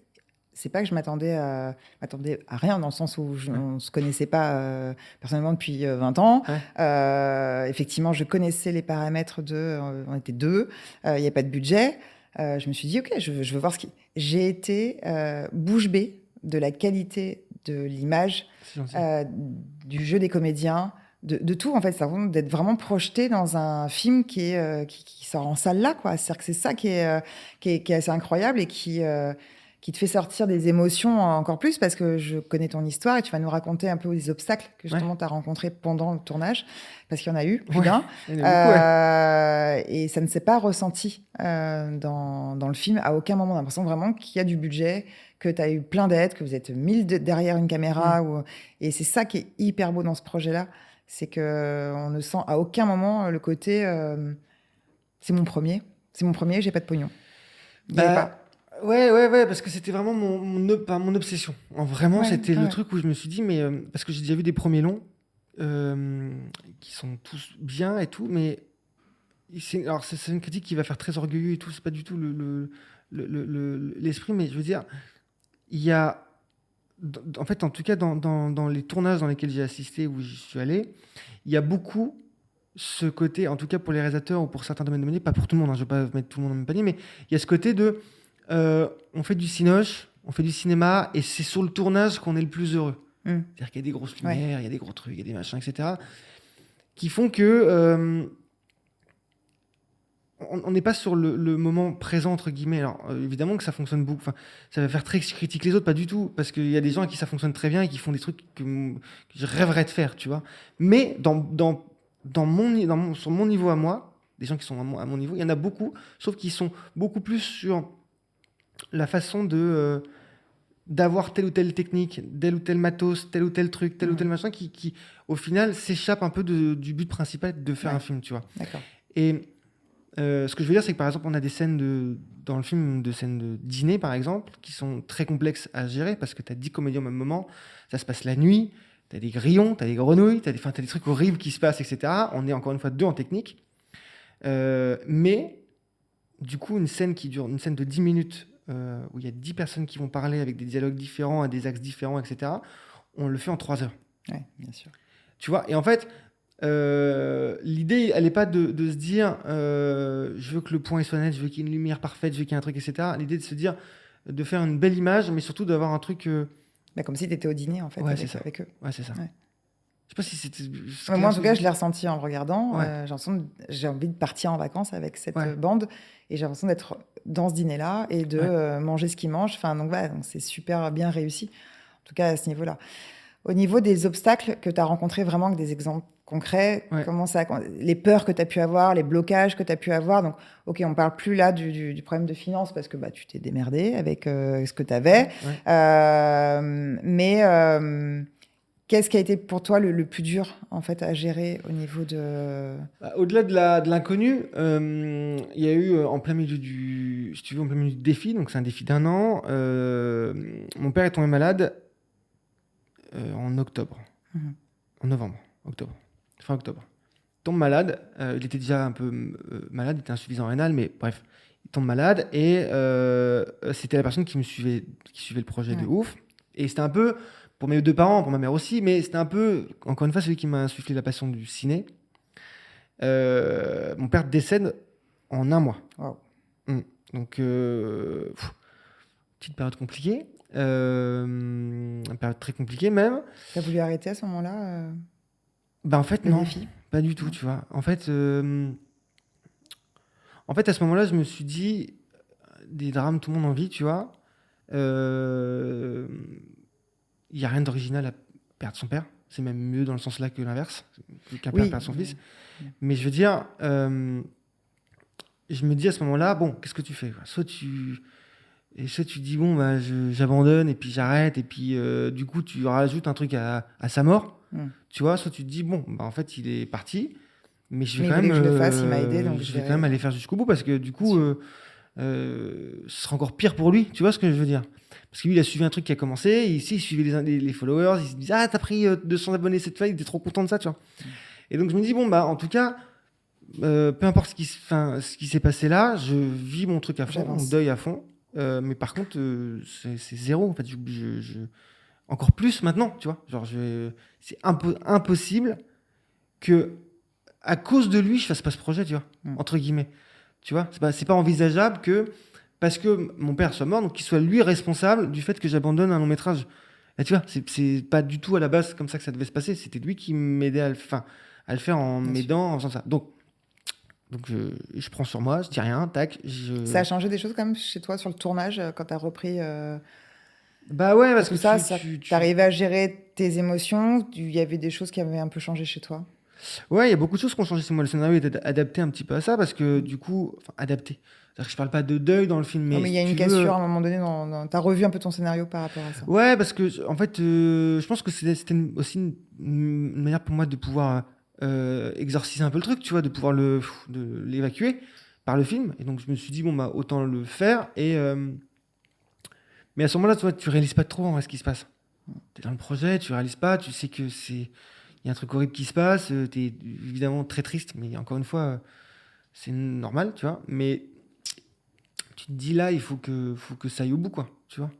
C'est pas que je m'attendais à rien, dans le sens où on ne se connaissait pas personnellement depuis 20 ans. Ouais. Effectivement, je connaissais les paramètres on était deux, il n'y a pas de budget. Je me suis dit, OK, je veux voir J'ai été bouche bée de la qualité de l'image, C'est gentil. du jeu des comédiens, de tout, en fait. Ça d'être vraiment projeté dans un film qui sort en salle là, quoi. C'est-à-dire que c'est ça qui est assez incroyable et qui te fait sortir des émotions encore plus, parce que je connais ton histoire et tu vas nous raconter un peu les obstacles que justement tu as rencontrés pendant le tournage, parce qu'il y en a eu plus d'un. Il y en a beaucoup, ouais. Et ça ne s'est pas ressenti dans le film à aucun moment. On a l'impression vraiment qu'il y a du budget, que tu as eu plein d'aides, que vous êtes 1000 derrière une caméra. Et c'est ça qui est hyper beau dans ce projet-là, c'est qu'on ne sent à aucun moment le côté c'est mon premier, j'ai pas de pognon. Il y avait pas. Ouais, parce que c'était vraiment mon obsession. Vraiment, c'était le truc où je me suis dit, mais parce que j'ai déjà vu des premiers longs qui sont tous bien et tout, mais alors c'est une critique qui va faire très orgueilleux et tout, c'est pas du tout l'esprit, mais je veux dire, il y a, en fait, en tout cas, dans les tournages dans lesquels j'ai assisté, où j'y suis allé, il y a beaucoup ce côté, en tout cas pour les réalisateurs ou pour certains domaines de métier, pas pour tout le monde, hein, je ne vais pas mettre tout le monde dans le même panier, mais il y a ce côté de on fait du cinoche, on fait du cinéma, et c'est sur le tournage qu'on est le plus heureux. C'est-à-dire qu'il y a des grosses lumières, il y a des gros trucs, il y a des machins, etc., qui font que on n'est pas sur le moment présent, entre guillemets. Alors, évidemment que ça fonctionne beaucoup. Enfin, ça va faire très que je critique les autres, pas du tout. Parce qu'il y a des gens à qui ça fonctionne très bien et qui font des trucs que je rêverais de faire, tu vois. Mais sur mon niveau à moi, des gens qui sont à mon niveau, il y en a beaucoup, sauf qu'ils sont beaucoup plus sur la façon d'avoir telle ou telle technique, tel ou tel matos, tel ou tel truc, tel ou tel machin, qui au final, s'échappe un peu du but principal de faire un film, tu vois. D'accord. Et ce que je veux dire, c'est que par exemple, on a des scènes dans le film, de scènes de dîner, par exemple, qui sont très complexes à gérer, parce que tu as 10 comédiens au même moment, ça se passe la nuit, tu as des grillons, tu as des grenouilles, tu as des trucs horribles qui se passent, etc. On est encore une fois deux en technique. Mais, du coup, une scène de 10 minutes, où il y a 10 personnes qui vont parler avec des dialogues différents, à des axes différents, etc., on le fait en 3 heures. Oui, bien sûr. Tu vois, et en fait, l'idée, elle n'est pas de se dire je veux que le point soit net, je veux qu'il y ait une lumière parfaite, je veux qu'il y ait un truc, etc. L'idée de se dire, de faire une belle image, mais surtout d'avoir un truc... comme si tu étais au dîner, en fait, avec eux. Ouais, c'est ça. Ouais. Je sais pas si c'était... Moi, en tout cas, je l'ai ressenti en regardant. Ouais. J'ai envie de partir en vacances avec cette bande, et j'ai l'impression d'être dans ce dîner-là et de manger ce qu'ils mangent. Enfin, donc c'est super bien réussi, en tout cas à ce niveau-là. Au niveau des obstacles que tu as rencontrés, vraiment avec des exemples concrets, Ouais. les peurs que tu as pu avoir, les blocages que tu as pu avoir. Donc, OK, on ne parle plus là du problème de finances parce que tu t'es démerdé avec ce que tu avais. Ouais. Mais qu'est-ce qui a été pour toi le plus dur en fait à gérer au niveau de... Au-delà de l'inconnu, il y a eu en plein milieu si tu veux, en plein milieu du défi, donc c'est un défi d'1 an. Mon père est tombé malade en octobre, en novembre, octobre, fin octobre. Il tombe malade, il était déjà un peu malade, il était insuffisant rénal, mais bref, il tombe malade et c'était la personne qui suivait le projet de ouf. Et c'était un peu, pour mes 2 parents, pour ma mère aussi, mais c'était un peu, encore une fois, celui qui m'a insufflé la passion du ciné. Mon père décède en 1 mois. Wow. Donc, petite période compliquée. Une période très compliquée même. Tu as voulu arrêter à ce moment-là En fait, le non. défi Pas du tout, tu vois. En fait, à ce moment-là, je me suis dit, des drames, tout le monde en vit, tu vois. Il n'y a rien d'original à perdre son père. C'est même mieux dans le sens là que l'inverse, qu'un père perd son fils. Mais je veux dire, je me dis à ce moment-là, bon, qu'est-ce que tu fais? Soit tu dis, bon, j'abandonne et puis j'arrête, et puis du coup, tu rajoutes un truc à sa mort, tu vois. Soit tu te dis, bon, en fait, il est parti, mais je vais quand même, que je le fasse, il m'a aidé, donc je vais quand même aller faire jusqu'au bout, parce que du coup, ce sera encore pire pour lui, tu vois ce que je veux dire? Parce que lui, il a suivi un truc qui a commencé, ici, il suivait les followers, il se dit, ah, t'as pris 200 abonnés cette fois, il était trop content de ça, tu vois. Et donc, je me dis, bon, en tout cas, peu importe ce qui s'est passé là, je vis mon truc à fond, mon deuil à fond. Mais par contre, c'est zéro. En fait, encore plus maintenant, tu vois. Genre, c'est impossible que, à cause de lui, je fasse pas ce projet, tu vois, entre guillemets. Tu vois, c'est pas envisageable que, parce que mon père soit mort, donc qu'il soit lui responsable du fait que j'abandonne un long métrage. Et tu vois, c'est pas du tout à la base comme ça que ça devait se passer. C'était lui qui m'aidait à le faire en m'aidant, en faisant ça. Donc je prends sur moi, je dis rien, tac. Ça a changé des choses quand même chez toi sur le tournage quand tu as repris Bah ouais, parce que ça, tu arrivais à gérer tes émotions, il y avait des choses qui avaient un peu changé chez toi? Ouais, il y a beaucoup de choses qui ont changé chez moi. Le scénario était adapté un petit peu à ça, parce que du coup, adapté. C'est-à-dire que je parle pas de deuil dans le film, mais Non, mais il y a si une tu veux, cassure à un moment donné, t'as revu un peu ton scénario par rapport à ça. Ouais, parce que en fait, je pense que c'était aussi une manière pour moi de pouvoir exorciser un peu le truc, tu vois, de pouvoir de l'évacuer par le film. Et donc je me suis dit, bon, autant le faire. Mais à ce moment-là, tu réalises pas trop en vrai ce qui se passe. T'es dans le projet, tu réalises pas, tu sais que il y a un truc horrible qui se passe, t'es évidemment très triste, mais encore une fois, c'est normal, tu vois. Mais tu te dis là, il faut que ça aille au bout, quoi, tu vois.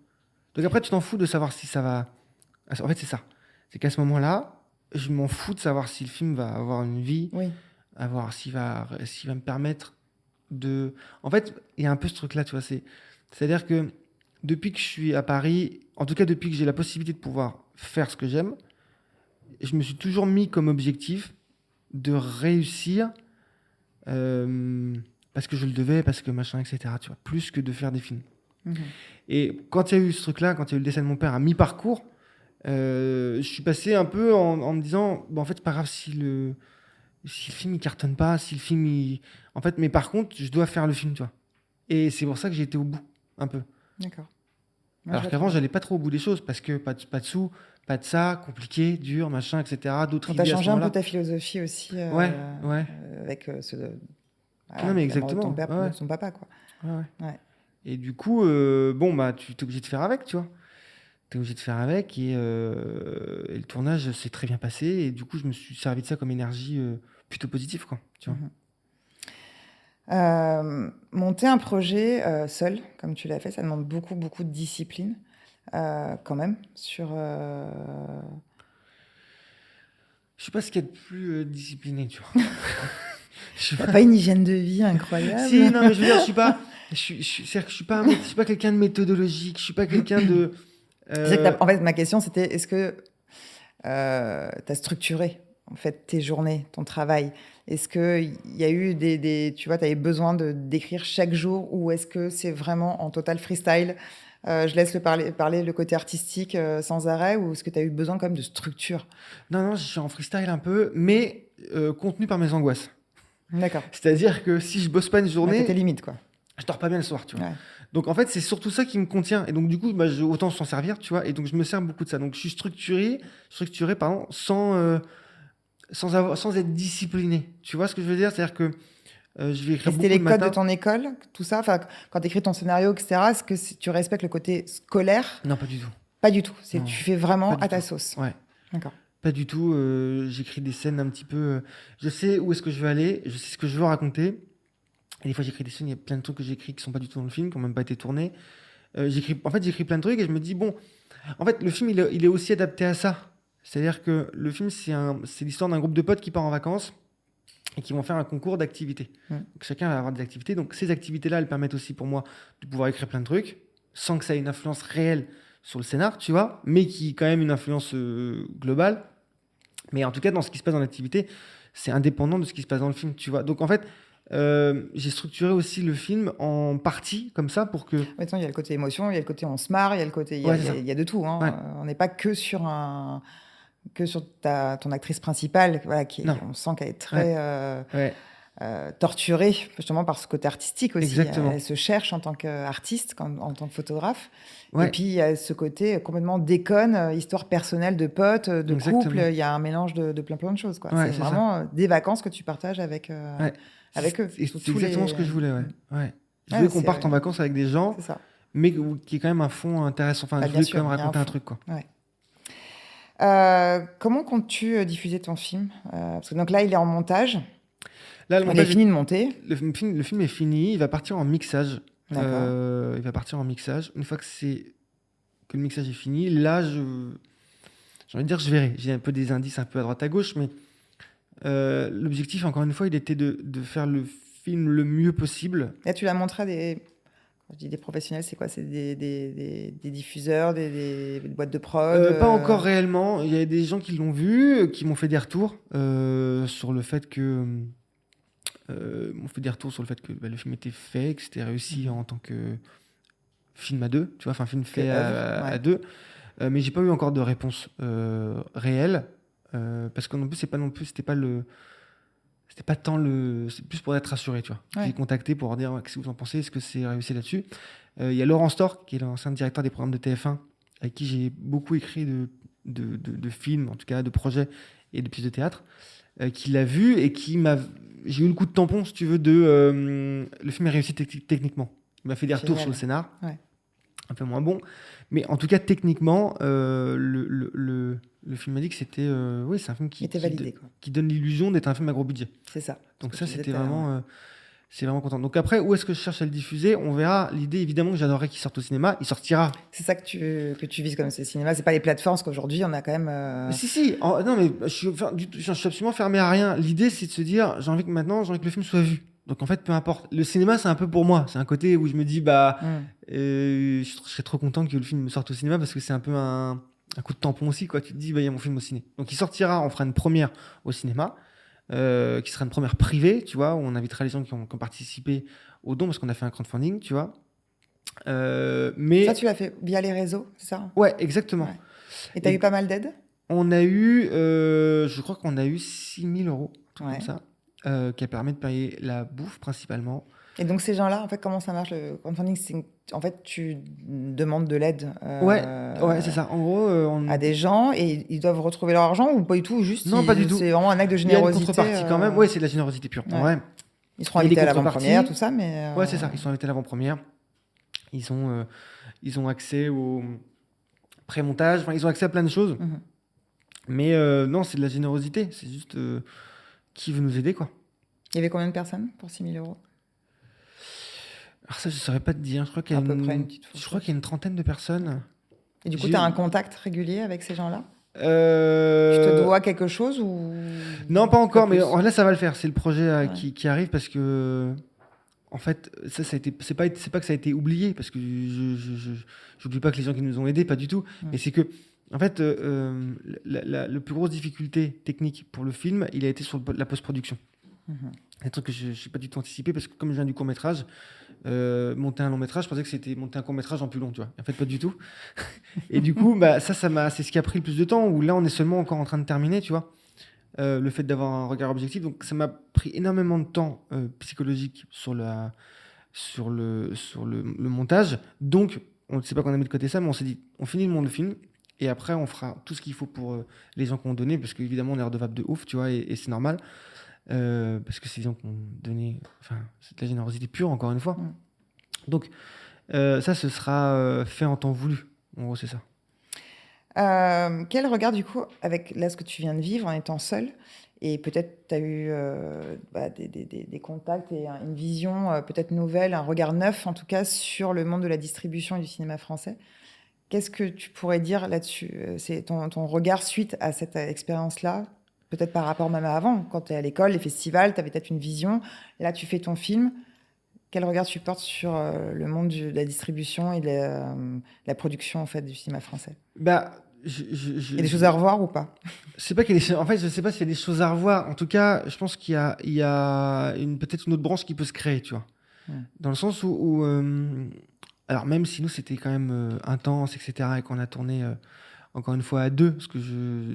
Donc après, tu t'en fous de savoir si ça va. En fait, c'est ça. C'est qu'à ce moment-là, je m'en fous de savoir si le film va avoir une vie, s'il va me permettre de. En fait, il y a un peu ce truc-là, tu vois. C'est-à-dire que depuis que je suis à Paris, en tout cas depuis que j'ai la possibilité de pouvoir faire ce que j'aime, je me suis toujours mis comme objectif de réussir parce que je le devais, parce que machin, etc. Tu vois, plus que de faire des films. Et quand il y a eu ce truc-là, quand il y a eu le décès de mon père à mi-parcours, je suis passé un peu en me disant, en fait, c'est pas grave si le film il cartonne pas, si le film en fait, mais par contre, je dois faire le film, tu vois. Et c'est pour ça que j'ai été au bout, un peu. D'accord. Alors qu'avant, j'allais pas trop au bout des choses, parce que pas de sous, pas de ça, compliqué, dur, machin, etc. D'autres idées. T'as changé un peu ta philosophie aussi. Ouais. Avec Non, mais exactement. Ton père, de son papa, quoi. Ouais. Et du coup, tu es obligé de faire avec, tu vois. T'es obligé de faire avec, et le tournage s'est très bien passé, et du coup, je me suis servi de ça comme énergie plutôt positive, quoi, tu vois. Monter un projet seul, comme tu l'as fait, ça demande beaucoup, beaucoup de discipline, quand même, sur... Je sais pas ce qu'il y a de plus discipliné, tu vois. T'as pas une hygiène de vie incroyable? Si, non, mais je veux dire, c'est-à-dire que je suis pas quelqu'un de méthodologique, je suis pas quelqu'un de... En fait, ma question, c'était, est-ce que t'as structuré, en fait, tes journées, ton travail? Est-ce qu'il y a eu tu vois, t'avais besoin d'écrire chaque jour, ou est-ce que c'est vraiment en total freestyle? Je laisse parler le côté artistique sans arrêt, ou est-ce que tu as eu besoin quand même de structure? Non, non, je suis en freestyle un peu, mais contenu par mes angoisses. D'accord. C'est-à-dire que si je bosse pas une Ouais, t'as tes journée, limites, quoi. je dors pas bien le soir, tu vois. Ouais. Donc en fait, c'est surtout ça qui me contient. Et donc du coup, bah, autant s'en servir, tu vois. Et donc je me sers beaucoup de ça. Donc je suis structuré, pardon, sans être discipliné. Tu vois ce que je veux dire? C'est-à-dire que je vais Et écrire c'était beaucoup les le codes de matin. ton école, tout ça? Enfin, quand tu écris ton scénario, etc., est-ce que tu respectes le côté scolaire? Non, pas du tout. Pas du tout. Non, Tu fais pas vraiment du à ta tout. sauce. Ouais. D'accord. Pas du tout. J'écris des scènes un petit peu. Je sais où est-ce que je veux aller. Je sais ce que je veux raconter. Et des fois, j'écris des scènes. Il y a plein de trucs que j'écris qui sont pas du tout dans le film, qui n'ont même pas été tournés. J'écris plein de trucs et je me dis, bon, en fait, le film, il est aussi adapté à ça. C'est-à-dire que le film, c'est l'histoire d'un groupe de potes qui part en vacances et qui vont faire un concours d'activités. Mm. Donc, chacun va avoir des activités. Donc, ces activités-là, elles permettent aussi pour moi de pouvoir écrire plein de trucs sans que ça ait une influence réelle sur le scénar, tu vois, mais qui ait quand même une influence globale. Mais en tout cas, dans ce qui se passe dans l'activité, c'est indépendant de ce qui se passe dans le film, tu vois. Donc, en fait, j'ai structuré aussi le film en parties comme ça pour que... Maintenant, il y a le côté émotion, il y a le côté on se marre, il y a le côté, Ouais, c'est ça. il y a de tout, hein. Ouais. On n'est pas que sur ton actrice principale, voilà, Non. on sent qu'elle est très Ouais. torturée, justement par ce côté artistique aussi. Exactement. Elle se cherche en tant qu'artiste, en tant que photographe. Ouais. Et puis, il y a ce côté complètement déconne, histoire personnelle de potes, de Exactement. couple. Il y a un mélange de plein de choses, quoi. Ouais, c'est c'est vraiment des vacances que tu partages avec Ouais. avec eux. C'est exactement ce que je voulais, ouais. Ouais. Je Ouais, voulais qu'on c'est- parte en vacances avec des gens, C'est ça. mais qui est quand même un fond intéressant. Enfin, Bah, je bien voulais sûr, quand même il y a un raconter un fond. truc, quoi. Ouais. Comment comptes-tu diffuser ton film? Parce que donc là, il est en montage. Là, le Il est montage, fini de monter. le film est fini, il va partir en mixage. D'accord. Il va partir en mixage. Une fois que le mixage est fini, là, j'ai envie de dire, je verrai. J'ai un peu des indices un peu à droite à gauche, mais l'objectif, encore une fois, il était de faire le film le mieux possible. Là, tu l'as montré à des... Quand je dis des professionnels, c'est quoi? C'est des diffuseurs, des boîtes de prod? Pas encore réellement. Il y a des gens qui l'ont vu, qui m'ont fait des retours sur le fait que bah, le film était fait, que c'était réussi en tant que film à deux, tu vois, enfin film fait œuvre, à ouais. deux. Mais j'ai pas eu encore de réponse réelle parce que non plus c'était pas tant c'est plus pour être rassuré, tu vois. Ouais. J'ai contacté pour leur dire qu'est-ce que vous en pensez, est-ce que c'est réussi là-dessus. Il y a Laurent Stork qui est l'ancien directeur des programmes de TF1 avec qui j'ai beaucoup écrit de films, en tout cas de projets et de pièces de théâtre, qui l'a vu et j'ai eu le coup de tampon, si tu veux, le film est réussi techniquement. Il m'a fait des retours Génial. sur le scénar, Ouais. un peu moins bon, mais en tout cas techniquement, le film m'a dit que c'était, oui, c'est un film Il était validé, quoi. qui donne l'illusion d'être un film à gros budget. C'est ça. Donc Ce que ça, tu disais c'était tout à l'heure, ouais. vraiment, c'est vraiment content. Donc après, où est-ce que je cherche à le diffuser? On verra. L'idée, évidemment, que j'adorerais qu'il sorte au cinéma. Il sortira. C'est ça que tu vises comme c'est le cinéma. C'est pas les plateformes, parce qu'aujourd'hui, on a quand même... Mais si. Non, mais je suis absolument fermé à rien. L'idée, c'est de se dire, j'ai envie que le film soit vu. Donc en fait, peu importe. Le cinéma, c'est un peu pour moi. C'est un côté où je me dis, bah, je serais trop content que le film sorte au cinéma parce que c'est un peu un coup de tampon aussi, quoi. Tu te dis, bah, il y a mon film au ciné. Donc il sortira, on fera une première au cinéma, qui sera une première privée, tu vois, où on invitera les gens qui ont participé au don parce qu'on a fait un crowdfunding, tu vois. Mais Ça, tu l'as fait via les réseaux, c'est ça? ouais, exactement. Ouais. Et tu as Et eu pas mal d'aides? on a eu, je crois qu'on a eu 6 000 euros, un truc Ouais. comme ça, qui a permis de payer la bouffe principalement. Et donc, ces gens-là, en fait, comment ça marche le crowdfunding? En fait, tu demandes de l'aide Ouais, c'est ça. En gros, à des gens et ils doivent retrouver leur argent ou pas du tout? Juste, Non, pas du tout. c'est vraiment un acte de Il y a une générosité. contrepartie quand même. Ouais, c'est de la générosité pure. En Ouais. vrai, Ils seront il y a invités des à l'avant-première, contreparties. tout ça, mais... Ouais, c'est ça. Ils sont invités à l'avant-première. Ils ont accès au pré-montage. Enfin, ils ont accès à plein de choses. Mhm. Mais non, c'est de la générosité. C'est juste qui veut nous aider, quoi. Il y avait combien de personnes pour 6 000 euros? Alors ça, je saurais pas te dire. Je crois qu'il y a À peu près une petite je crois fourchette. qu'il y a une trentaine de personnes. Et du coup, J'ai- tu as un contact régulier avec ces gens-là? Tu te Euh, dois quelque chose ou... Non, pas encore, mais plus là, ça va le faire. C'est le projet Ouais. qui arrive parce que, en fait, ça a été, c'est pas que ça a été oublié parce que j'oublie pas que les gens qui nous ont aidés, pas du tout. Mm. Mais c'est que, en fait, la plus grosse difficulté technique pour le film, il a été sur la post-production. Mhm. Des trucs que je n'ai pas du tout anticipé parce que comme je viens du court-métrage, monter un long-métrage, je pensais que c'était monter un court-métrage en plus long, tu vois. En fait, pas du tout. Et du coup, c'est ce qui a pris le plus de temps, où là, on est seulement encore en train de terminer, tu vois. Le fait d'avoir un regard objectif. Donc, ça m'a pris énormément de temps psychologique sur le montage. Donc, on ne sait pas qu'on a mis de côté ça, mais on s'est dit, on finit le film, et après, on fera tout ce qu'il faut pour les gens qui ont donné, parce qu'évidemment, on est redevable de ouf, tu vois, et c'est normal. Parce que c'est des gens qui ont donné, enfin, c'est de la générosité pure, encore une fois. Mm. Donc, ça, ce sera fait en temps voulu. En gros, c'est ça. Quel regard, du coup, avec là, ce que tu viens de vivre en étant seul, et peut-être tu as eu des contacts et une vision peut-être nouvelle, un regard neuf en tout cas sur le monde de la distribution et du cinéma français. Qu'est-ce que tu pourrais dire là-dessus? C'est ton regard suite à cette expérience-là, peut-être par rapport même à avant, quand tu es à l'école, les festivals, tu avais peut-être une vision. Là, tu fais ton film. Quel regard tu portes sur le monde de la distribution et de la production en fait, du cinéma français? Bah, Il y a des choses à revoir ou pas? sais pas en fait, je sais pas s'il y a des choses à revoir. En tout cas, je pense qu'il y a peut-être une autre branche qui peut se créer, tu vois. Dans le sens où, alors même si nous c'était quand même intense, etc., et qu'on a tourné encore une fois à deux, parce que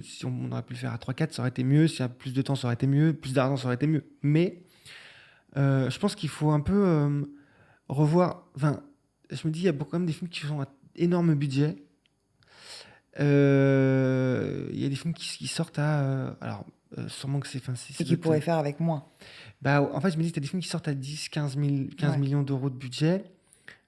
si on aurait pu le faire à 3-4, ça aurait été mieux. S'il y a plus de temps, ça aurait été mieux. Plus d'argent, ça aurait été mieux. Mais je pense qu'il faut un peu revoir. Enfin, je me dis, il y a quand même des films qui sont à énorme budget. Il y a des films qui sortent à. Alors, sûrement que c'est. Enfin, Et qui pourraient faire avec moins. En fait, je me dis, tu as des films qui sortent à 10-15 15 Ouais. millions d'euros de budget.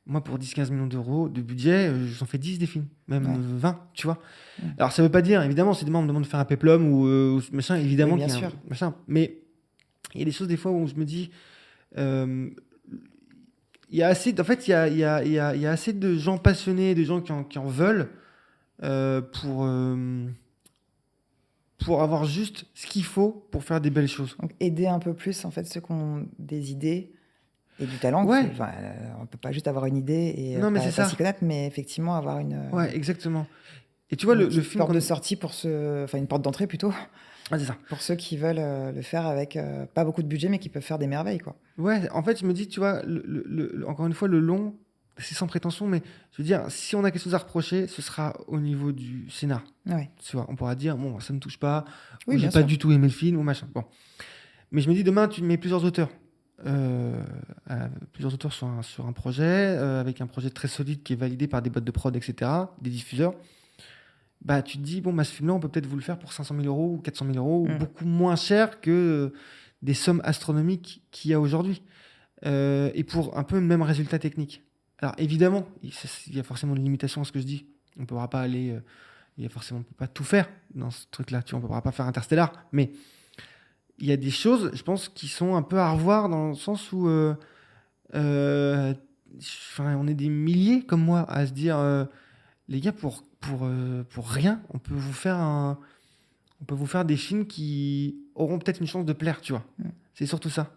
Moi, pour 10-15 millions d'euros de budget, j'en fais 10 des films, même Ouais. 20, tu vois. Mm. Alors, ça veut pas dire, évidemment, si demain on me demande de faire un péplum ou machin, évidemment Oui, bien qu'il y a un sûr. machin. Mais il y a des choses, des fois, où je me dis, euh, il y a assez, en fait, il y a assez de gens passionnés, de gens qui en veulent pour avoir juste ce qu'il faut pour faire des belles choses. Donc, aider un peu plus en fait ceux qui ont des idées et du talent. Ouais, Enfin, on peut pas juste avoir une idée et non, mais c'est pas s'y ça. connaître, mais effectivement avoir Ouais, exactement. Et tu vois, une le petite film porte de comme. sortie pour ceux, enfin une porte d'entrée plutôt, Ah, c'est ça. pour ceux qui veulent le faire avec pas beaucoup de budget, mais qui peuvent faire des merveilles, quoi. Ouais, en fait, je me dis, tu vois, encore une fois, le long, c'est sans prétention, mais je veux dire, si on a quelque chose à reprocher, ce sera au niveau du scénar. Ouais. Tu vois, on pourra dire, bon, ça ne me touche pas, ou Oui, j'ai bien pas sûr. du tout aimé le film, ou machin. Bon. Mais je me dis, demain, tu mets plusieurs auteurs. Plusieurs auteurs sur un projet, avec un projet très solide qui est validé par des boîtes de prod, etc., des diffuseurs. Bah, tu te dis, bon, ce film-là, on peut peut-être vous le faire pour 500 000 euros ou 400 000 euros, ou Mm. beaucoup moins cher que des sommes astronomiques qu'il y a aujourd'hui. Et pour un peu le même résultat technique. Alors évidemment, il y a forcément une limitation à ce que je dis. On ne pourra pas aller, il y a forcément, on peut pas tout faire dans ce truc-là. Tu vois, on ne pourra pas faire Interstellar, mais il y a des choses, je pense, qui sont un peu à revoir dans le sens où, euh, on est des milliers comme moi à se dire, les gars, pour rien, on peut vous faire des films qui auront peut-être une chance de plaire, tu vois. Mm. C'est surtout ça.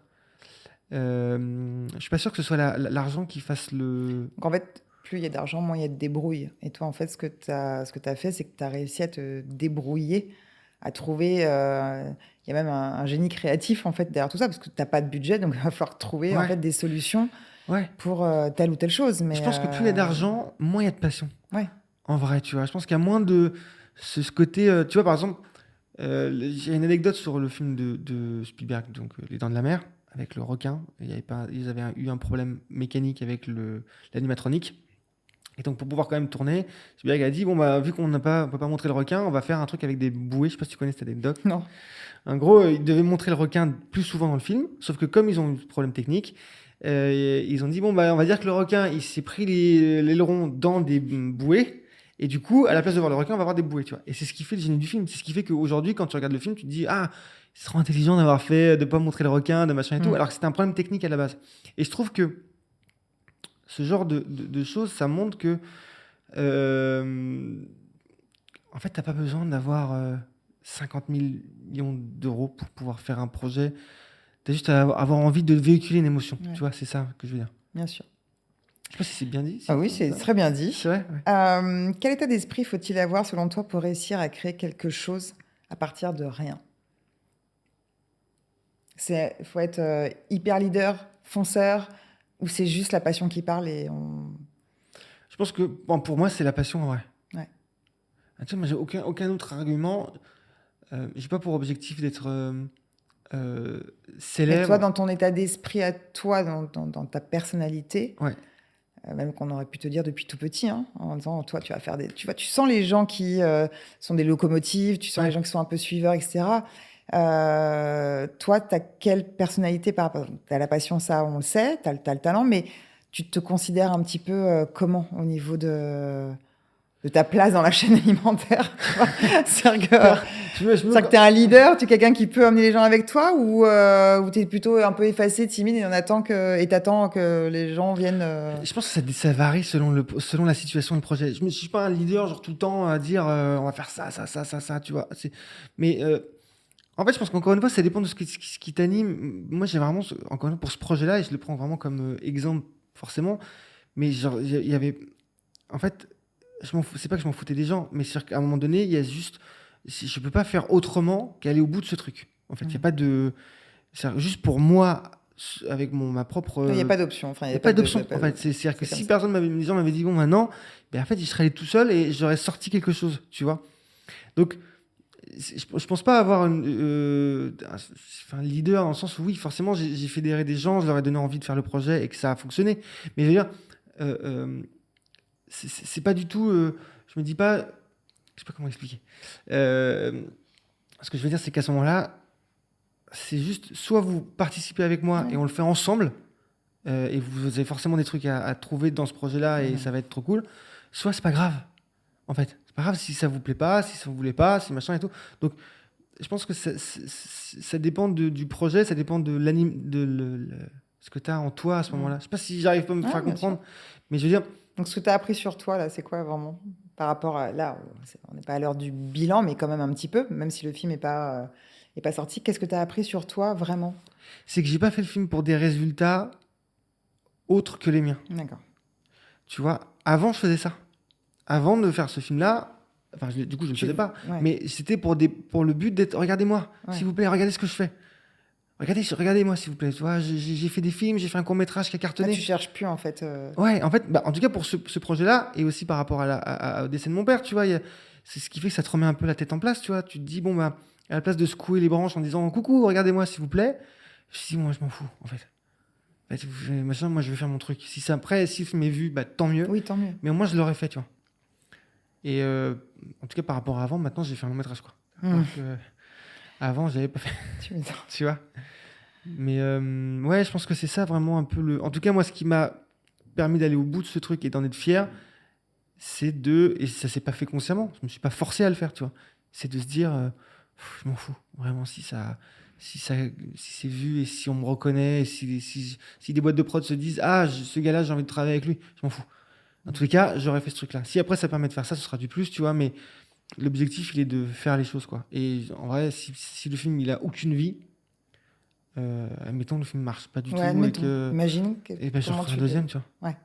Je suis pas sûr que ce soit l'argent qui fasse le. Donc en fait, plus il y a d'argent, moins il y a de débrouille. Et toi, en fait, ce que tu as fait, c'est que tu as réussi à te débrouiller, à trouver. Il y a même un génie créatif en fait derrière tout ça, parce que tu n'as pas de budget, donc il va falloir trouver en Ouais, fait des solutions ouais. pour telle ou telle chose. Je Mais pense que plus il y a d'argent, moins il y a de passion. ouais, En vrai, tu vois. Je pense qu'il y a moins de ce côté. Tu vois, par exemple, j'ai une anecdote sur le film de Spielberg, donc Les Dents de la Mer, avec le requin. Ils avaient eu un problème mécanique avec l'animatronique. Et donc, pour pouvoir quand même tourner, Spielberg a dit, bon, vu qu'on on peut pas montrer le requin, on va faire un truc avec des bouées. Je sais pas si tu connais cette anecdote. non. En gros, ils devaient montrer le requin plus souvent dans le film, sauf que comme ils ont eu ce problème technique, ils ont dit, bon, on va dire que le requin, il s'est pris l'aileron dans des bouées, et du coup, à la place de voir le requin, on va voir des bouées, tu vois. Et c'est ce qui fait le génie du film. C'est ce qui fait qu'aujourd'hui, quand tu regardes le film, tu te dis, ah, c'est trop intelligent de pas montrer le requin, de machin et tout, alors que c'était un problème technique à la base. Et je trouve que ce genre de choses, ça montre que, en fait, t'as pas besoin d'avoir 50 millions d'euros pour pouvoir faire un projet. T'as juste à avoir envie de véhiculer une émotion. Ouais. Tu vois, c'est ça que je veux dire. Bien sûr. Je sais pas si c'est bien dit. Ah oui, c'est ça. très bien dit. C'est vrai, ouais. Quel état d'esprit faut-il avoir selon toi pour réussir à créer quelque chose à partir de rien? Faut être hyper leader, fonceur, ou c'est juste la passion qui parle et on... Je pense que pour moi, c'est la passion en vrai. Ouais. Ah, tu sais, moi, j'ai aucun autre argument. J'ai pas pour objectif d'être Mais toi, célèbre. dans ton état d'esprit à toi, dans ta personnalité, Ouais. même qu'on aurait pu te dire depuis tout petit, hein, en disant, toi, tu vas faire des... Tu vois, tu sens les gens qui sont des locomotives, tu sens les Ouais. gens qui sont un peu suiveurs, etc. Toi, tu as quelle personnalité par rapport... Tu as la passion, ça, on le sait, tu as le talent, mais tu te considères un petit peu comment au niveau de ta place dans la chaîne alimentaire, tu vois? C'est-à-dire que tu es un leader, tu es quelqu'un qui peut amener les gens avec toi, ou tu es plutôt un peu effacé, timide, et t'attends que les gens viennent... Je pense que ça varie selon la situation et le projet. Je suis pas un leader, genre tout le temps à dire on va faire ça, tu vois. Mais en fait, je pense qu'encore une fois, ça dépend de ce qui t'anime. Moi, j'ai vraiment, encore une fois, pour ce projet-là, et je le prends vraiment comme exemple, forcément. Mais genre, il y avait. En fait, c'est pas que je m'en foutais des gens, mais c'est qu'à un moment donné, il y a juste. Je peux pas faire autrement qu'aller au bout de ce truc. En fait, il y a pas de. C'est juste pour moi, avec ma propre. Il n'y a pas d'option. Enfin, Il n'y a pas d'option. En fait, c'est-à-dire que c'est comme si ça. personne les gens m'avaient dit bon maintenant, ben en fait, je serais allé tout seul et j'aurais sorti quelque chose, tu vois. Donc, je pense pas avoir un leader dans le sens où oui, forcément, j'ai fédéré des gens, je leur ai donné envie de faire le projet et que ça a fonctionné. Mais je veux dire, euh, euh, c'est pas du tout. Je me dis pas, je sais pas comment expliquer. Ce que je veux dire, c'est qu'à ce moment-là, c'est juste soit vous participez avec moi et on le fait ensemble. Et vous avez forcément des trucs à trouver dans ce projet-là et ça va être trop cool. Soit c'est pas grave, en fait. C'est pas grave si ça vous plaît pas, si ça vous voulait pas, si machin et tout. Donc, je pense que ça dépend du projet, ça dépend de ce que tu as en toi à ce moment-là. Je sais pas si j'arrive pas à me faire comprendre, mais je veux dire... Donc, ce que tu as appris sur toi, là, c'est quoi vraiment par rapport à... Là, on n'est pas à l'heure du bilan, mais quand même un petit peu, même si le film n'est pas sorti. Qu'est-ce que tu as appris sur toi, vraiment? C'est que j'ai pas fait le film pour des résultats autres que les miens. D'accord. Tu vois, avant, je faisais ça. Avant de faire ce film-là, enfin, du coup, je ne le faisais pas, mais c'était pour le but d'être, regardez-moi, s'il vous plaît, regardez ce que je fais. Regardez-moi, s'il vous plaît. Tu vois, j'ai fait des films, j'ai fait un court-métrage qui a cartonné. Tu cherches plus, en fait. Ouais, en fait, en tout cas, pour ce projet-là, et aussi par rapport au décès de mon père, tu vois, c'est ce qui fait que ça te remet un peu la tête en place, tu vois. Tu te dis, bon, à la place de secouer les branches en disant, coucou, regardez-moi, s'il vous plaît, je me dis, moi, je m'en fous, en fait. Machin, moi, je vais faire mon truc. Si le film est vu, tant mieux. Oui, tant mieux. Mais moi, je l'aurais fait, tu vois. Et en tout cas, par rapport à avant, maintenant, j'ai fait un long métrage, quoi. Alors que, avant, j'avais pas fait. Tu vois. Mais ouais, je pense que c'est ça vraiment un peu le. En tout cas, moi, ce qui m'a permis d'aller au bout de ce truc et d'en être fier, c'est et ça s'est pas fait consciemment, je me suis pas forcé à le faire, tu vois. C'est de se dire, je m'en fous, vraiment, si c'est vu et si on me reconnaît, et si des boîtes de prod se disent, ah, ce gars-là, j'ai envie de travailler avec lui, je m'en fous. En tous les cas, j'aurais fait ce truc-là. Si après ça permet de faire ça, ce sera du plus, tu vois, mais l'objectif, il est de faire les choses, quoi. Et en vrai, si le film, il a aucune vie, admettons, le film marche pas du tout. Imagine. Et ben, je referai un deuxième, tu vois. Ouais.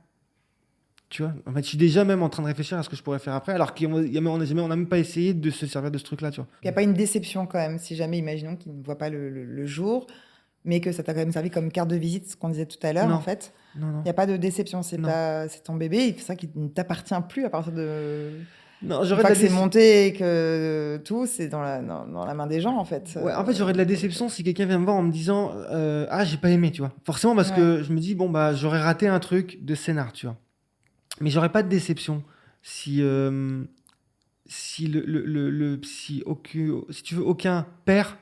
Tu vois, en fait, je suis déjà même en train de réfléchir à ce que je pourrais faire après, alors qu'on n'a même pas essayé de se servir de ce truc-là, tu vois. Il n'y a pas une déception quand même, si jamais, imaginons qu'il ne voit pas le jour, mais que ça t'a quand même servi comme carte de visite, ce qu'on disait tout à l'heure, en fait. Non. Il n'y a pas de déception, c'est ton bébé, c'est ça qui ne t'appartient plus à partir de... Non, j'aurais que c'est monté et que tout, c'est dans la main des gens, en fait. Ouais, en fait, j'aurais de la déception si quelqu'un vient me voir en me disant ah, j'ai pas aimé, tu vois. Forcément, parce que je me dis, bon, j'aurais raté un truc de scénar, tu vois. Mais j'aurais pas de déception si tu veux, aucun père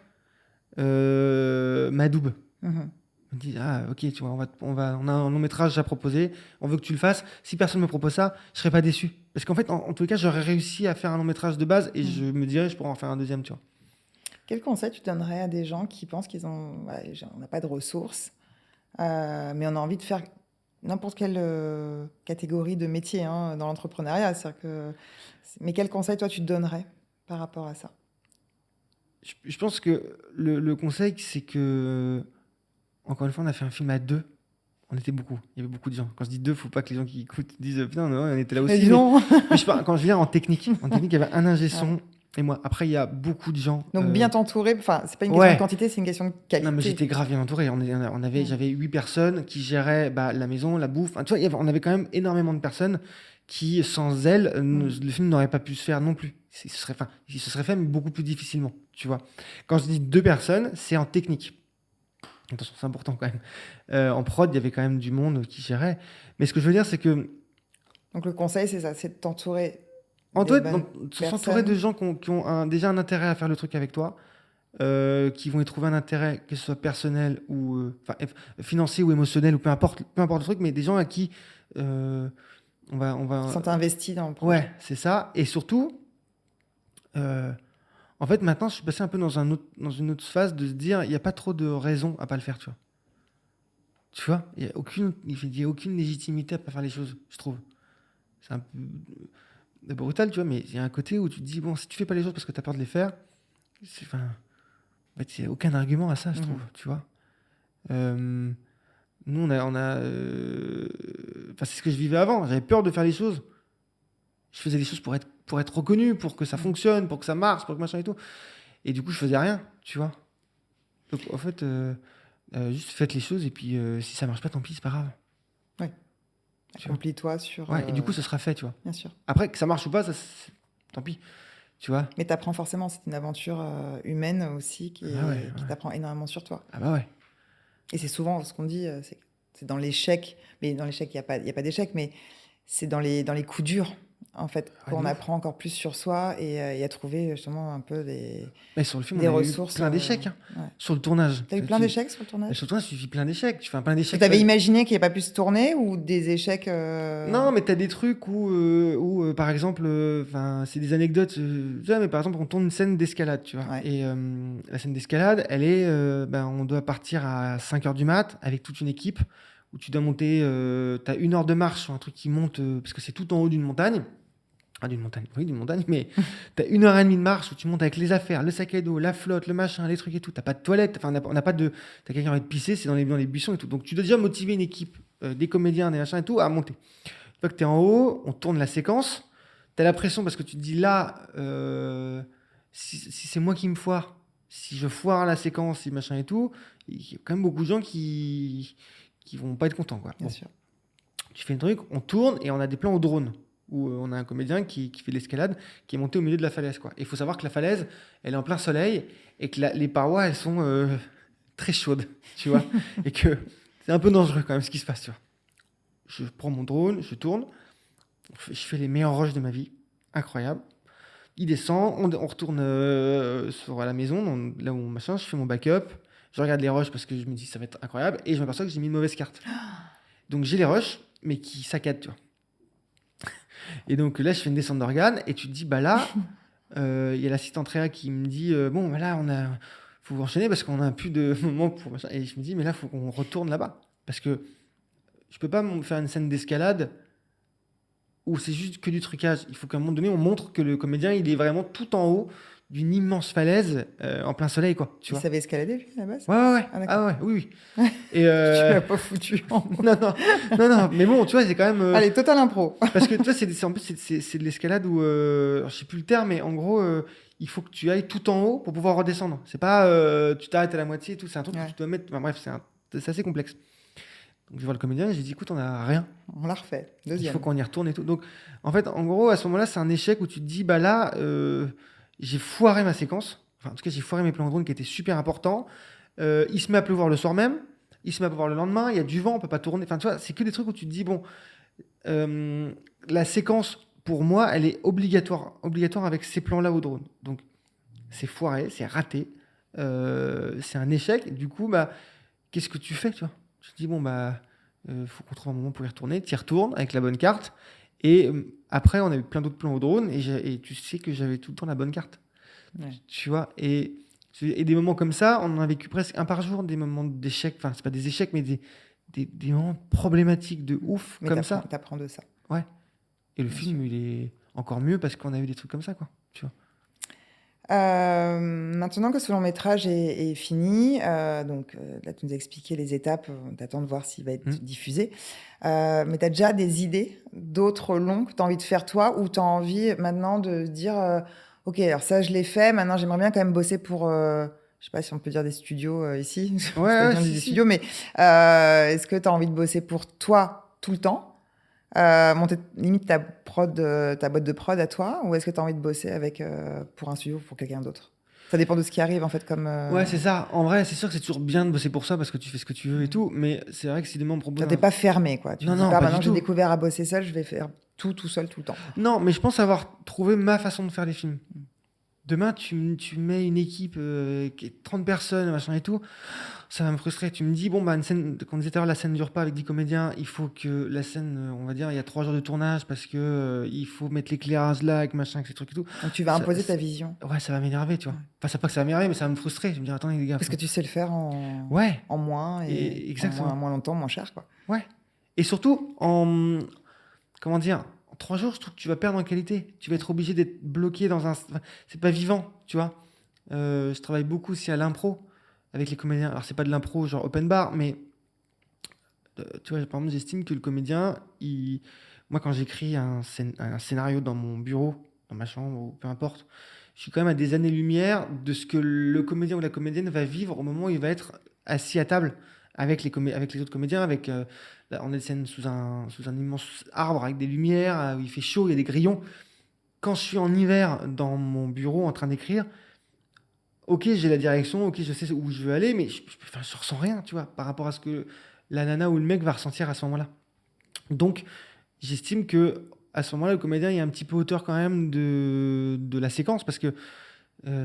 m'adoube. On me dit, ah, ok, tu vois, on a un long métrage à proposer, on veut que tu le fasses. Si personne me propose ça, je serais pas déçu. Parce qu'en fait, en tous les cas, j'aurais réussi à faire un long métrage de base et je me dirais, je pourrais en faire un deuxième, tu vois. Quel conseil tu donnerais à des gens qui pensent on n'a pas de ressources, mais on a envie de faire n'importe quelle catégorie de métier dans l'entrepreneuriat, mais quel conseil, toi, tu te donnerais par rapport à ça? Je pense que le conseil, c'est que, encore une fois, on a fait un film à deux. On était beaucoup. Il y avait beaucoup de gens. Quand je dis deux, faut pas que les gens qui écoutent disent putain, non, on était là aussi. Mais quand je viens en technique, il y avait un ingé son, et moi. Après, il y a beaucoup de gens. Donc, bien t'entourer, enfin, c'est pas une question de quantité, c'est une question de qualité. Non, mais j'étais grave bien entouré. J'avais 8 personnes qui géraient la maison, la bouffe. Enfin, tu vois, on avait quand même énormément de personnes qui, sans elles, le film n'aurait pas pu se faire non plus. Il se serait fait, mais beaucoup plus difficilement, tu vois. Quand je dis 2 personnes, c'est en technique. Attention, c'est important quand même. En prod, il y avait quand même du monde qui gérait. Mais ce que je veux dire, c'est que... Donc, le conseil, c'est ça, c'est de t'entourer s'entourer de gens qui ont déjà un intérêt à faire le truc avec toi, qui vont y trouver un intérêt, que ce soit personnel ou financier ou émotionnel, ou peu importe le truc, mais des gens à qui on va... Sans t'investir dans le projet. Ouais, c'est ça. Et surtout, en fait, maintenant, je suis passé un peu dans une autre phase de se dire, il n'y a pas trop de raison à pas le faire, tu vois. Tu vois, il n'y a aucune légitimité à pas faire les choses, je trouve. C'est un peu brutal, tu vois, mais il y a un côté où tu te dis, bon, si tu fais pas les choses parce que tu as peur de les faire, en fait, il n'y a aucun argument à ça, je trouve, tu vois. Nous, c'est ce que je vivais avant. J'avais peur de faire les choses. Je faisais les choses pour être reconnu, pour que ça fonctionne, pour que ça marche, pour que machin et tout. Et du coup, je faisais rien, tu vois. Donc, en fait, juste faites les choses et puis si ça marche pas, tant pis, c'est pas grave. Ouais. Accomplis-toi sur... Ouais, et du coup, ça sera fait, tu vois. Bien sûr. Après, que ça marche ou pas, tant pis, tu vois. Mais t'apprends forcément, c'est une aventure humaine aussi qui t'apprend énormément sur toi. Ah bah ouais. Et c'est souvent ce qu'on dit, c'est dans l'échec, mais dans l'échec, il n'y a pas d'échec, mais c'est dans les coups durs, en fait, qu'on apprend encore plus sur soi et à trouver justement un peu Mais sur le film, des on a ressources. Eu plein d'échecs. Ouais. Sur le tournage. T'as eu plein d'échecs sur le tournage? Sur le tournage, il suffit plein d'échecs. Tu fais plein d'échecs. T'avais imaginé qu'il n'y ait pas pu se tourner ou des échecs Non, mais t'as des trucs où par exemple, c'est des anecdotes. Tu vois, mais par exemple, on tourne une scène d'escalade, tu vois. Ouais. Et la scène d'escalade, elle est, on doit partir à 5h du mat avec toute une équipe où tu dois monter. T'as 1 heure de marche sur un truc qui monte parce que c'est tout en haut d'une montagne. Ah, d'une montagne, mais t'as 1h30 de marche où tu montes avec les affaires, le sac à dos, la flotte, le machin, les trucs et tout. T'as pas de toilette, on n'a pas de. T'as quelqu'un qui a envie de pisser, c'est dans les buissons et tout. Donc tu dois déjà motiver une équipe, des comédiens, des machins et tout, à monter. Une fois que t'es en haut, on tourne la séquence. T'as la pression parce que tu te dis là, si c'est moi qui me foire, si je foire la séquence, et machin et tout, il y a quand même beaucoup de gens qui vont pas être contents, quoi. Bien sûr. Tu fais un truc, on tourne et on a des plans au drone où on a un comédien qui fait l'escalade, qui est monté au milieu de la falaise, quoi. Il faut savoir que la falaise, elle est en plein soleil et que les parois, elles sont très chaudes, tu vois, et que c'est un peu dangereux quand même ce qui se passe, tu vois. Je prends mon drone, je tourne, je fais les meilleurs rushs de ma vie, incroyable. Il descend, on retourne sur la maison, là où machin, je fais mon backup, je regarde les rushs parce que je me dis ça va être incroyable, et je m'aperçois que j'ai mis une mauvaise carte. Donc j'ai les rushs, mais qui saccadent, tu vois. Et donc là, je fais une descente d'organes et tu te dis, là, il y a l'assistante réa qui me dit, faut enchaîner parce qu'on a plus de moment pour machin. Et je me dis, mais là, faut qu'on retourne là-bas. Parce que je peux pas faire une scène d'escalade où c'est juste que du trucage. Il faut qu'à un moment donné, on montre que le comédien, il est vraiment tout en haut d'une immense falaise en plein soleil, quoi. Tu vois. Il savait escalader, lui, à la base? Ouais. Ah, ouais, oui. Et tu l'as pas foutu. Non. Mais bon, tu vois, c'est quand même. Allez, total impro. Parce que tu vois, en plus, c'est de l'escalade où, je sais plus le terme, mais en gros, il faut que tu ailles tout en haut pour pouvoir redescendre. C'est pas, tu t'arrêtes à la moitié et tout. C'est un truc que tu dois mettre. Enfin, bref, c'est assez complexe. Donc je vois le comédien et j'ai dit, écoute, on a rien. On l'a refait. Deuxième. Il faut qu'on y retourne et tout. Donc, en fait, en gros, à ce moment-là, c'est un échec où tu te dis, là, j'ai foiré ma séquence. Enfin, en tout cas, j'ai foiré mes plans de drone qui étaient super importants. Il se met à pleuvoir le soir même. Il se met à pleuvoir le lendemain. Il y a du vent, on peut pas tourner. Enfin, tu vois, c'est que des trucs où tu te dis, bon, la séquence, pour moi, elle est obligatoire avec ces plans-là au drone. Donc, c'est foiré, c'est raté. C'est un échec. Et du coup, qu'est-ce que tu fais, tu vois? Tu te dis, faut qu'on trouve un moment pour y retourner. Tu y retournes avec la bonne carte. Et après, on a eu plein d'autres plans au drone. Et tu sais que j'avais tout le temps la bonne carte. Ouais. Tu vois, et des moments comme ça, on en a vécu presque un par jour, des moments d'échec. Enfin, c'est pas des échecs, mais des moments problématiques de ouf, mais comme ça. T'apprends de ça. Ouais. Et le film, il est encore mieux parce qu'on a eu des trucs comme ça, quoi. Tu vois. Maintenant que ce long métrage est fini, donc là tu nous as expliqué les étapes, t'attends de voir s'il va être diffusé, mais tu as déjà des idées d'autres longs que tu as envie de faire toi ou tu as envie maintenant de dire Ok, alors ça, je l'ai fait. Maintenant, j'aimerais bien quand même bosser pour, je sais pas si on peut dire des studios ici. Ouais, C'est ouais, bien dit si, des si. studios, mais est-ce que tu as envie de bosser pour toi tout le temps? Monter limite ta boîte de prod à toi, ou est-ce que tu as envie de bosser avec, pour un studio ou pour quelqu'un d'autre? Ça dépend de ce qui arrive, en fait, comme... Ouais, c'est ça. En vrai, c'est sûr que c'est toujours bien de bosser pour ça parce que tu fais ce que tu veux et tout. Mais c'est vrai que si demain on me propose T'es un. pas fermé, quoi. Tu te Non, dis non, pas, pas du maintenant que j'ai tout. découvert à bosser seul, je vais faire tout seul, tout le temps. Non, mais je pense avoir trouvé ma façon de faire les films. Demain, tu mets une équipe qui est 30 personnes, machin et tout, ça va me frustrer. Tu me dis, bon, bah, une scène, comme on disait tout à l'heure, la scène dure pas avec 10 comédiens. Il faut que la scène, on va dire, il y a 3 jours de tournage parce que il faut mettre l'éclairage là, avec machin, avec ces trucs et tout. Donc tu vas Ça, imposer ta vision. ouais, ça va m'énerver, tu vois. Enfin, c'est pas que ça va m'énerver, mais ça va me frustrer. Je vais me dire, attendez, les gars. Parce que tu sais le faire Ouais, en moins et et en exactement. moins longtemps, moins cher, quoi. Ouais. Et surtout, comment dire, en 3 jours, je trouve que tu vas perdre en qualité. Tu vas être obligé d'être bloqué dans un. Enfin, c'est pas vivant, tu vois. Je travaille beaucoup aussi à l'impro avec les comédiens. Alors, c'est pas de l'impro genre open bar, mais tu vois, par exemple, j'estime que le comédien, moi, quand j'écris un scénario dans mon bureau, dans ma chambre, ou peu importe, je suis quand même à des années-lumière de ce que le comédien ou la comédienne va vivre au moment où il va être assis à table avec avec les autres comédiens. Là, on a des scènes sous un immense arbre avec des lumières, où il fait chaud, il y a des grillons. Quand je suis en hiver dans mon bureau en train d'écrire, ok, j'ai la direction, ok, je sais où je veux aller, mais enfin, je ressens rien, tu vois, par rapport à ce que la nana ou le mec va ressentir à ce moment-là. Donc, j'estime que à ce moment-là, le comédien est un petit peu auteur quand même de la séquence parce que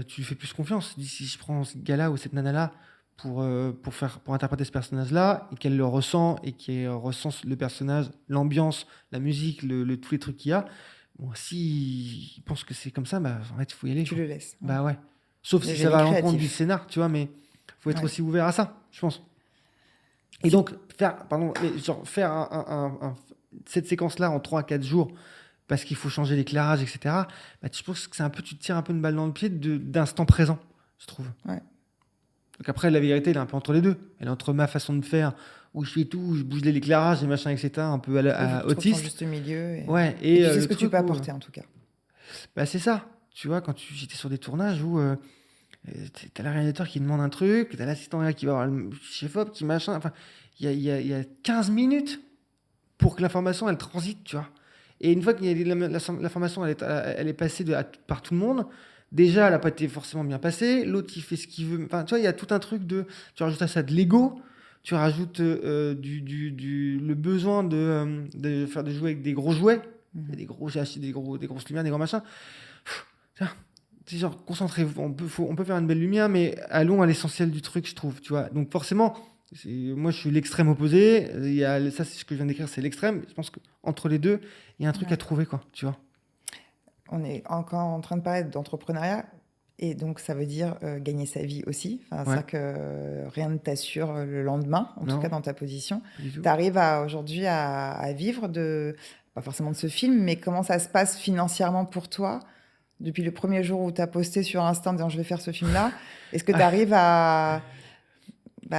tu lui fais plus confiance. Si je prends ce gars-là ou cette nana-là pour interpréter ce personnage-là et qu'elle le ressent et qu'elle ressent le personnage, l'ambiance, la musique, tous les trucs qu'il y a, bon, si il pense que c'est comme ça, bah, en fait, il faut y aller, Tu quoi. le laisses. Ouais. Bah ouais. Sauf Les si ça génies va à l'encontre du créatifs. scénar, tu vois, mais faut être Ouais. aussi ouvert à ça, je pense. Et Si- donc, faire cette séquence-là en 3 à 4 jours, parce qu'il faut changer l'éclairage, etc., bah, je pense que tu te tires un peu une balle dans le pied d'instant présent, je trouve. Ouais. Donc après, la vérité, elle est un peu entre les deux. Elle est entre ma façon de faire, où je fais tout, où je bouge l'éclairage et machin, etc., un peu Tu trouves ton autiste. juste milieu Ouais, et et tu sais ce le que tu truc peux où... apporter, en tout cas. bah, c'est ça. Tu vois, quand j'étais sur des tournages où t'as le réalisateur qui demande un truc, t'as l'assistant qui va voir le chef-op, qui machin... Enfin, il y a 15 minutes pour que l'information elle transite, tu vois. Et une fois que l'information elle est passée par tout le monde, déjà elle n'a pas été forcément bien passée, l'autre il fait ce qu'il veut. Enfin, tu vois, il y a tout un truc tu rajoutes à ça de l'ego, tu rajoutes le besoin de jouer avec des gros jouets, il y a des gros, j'ai acheté des grosses lumières, des gros machins. Tiens, c'est genre, concentrez-vous, on peut faire une belle lumière, mais allons à l'essentiel du truc, je trouve, tu vois. Donc forcément, moi je suis l'extrême opposé, ça c'est ce que je viens d'écrire, c'est l'extrême. Je pense qu'entre les deux, il y a un truc à Ouais. trouver, quoi, tu vois. On est encore en train de parler d'entrepreneuriat. Et donc, ça veut dire gagner sa vie aussi. Enfin, Ouais, c'est que rien ne t'assure le lendemain, en tout cas non, dans ta position. pas du tout. Tu arrives aujourd'hui à vivre pas forcément de ce film, mais comment ça se passe financièrement pour toi depuis le premier jour où tu as posté sur Insta en disant je vais faire ce film-là? Est-ce que tu Ah, arrives à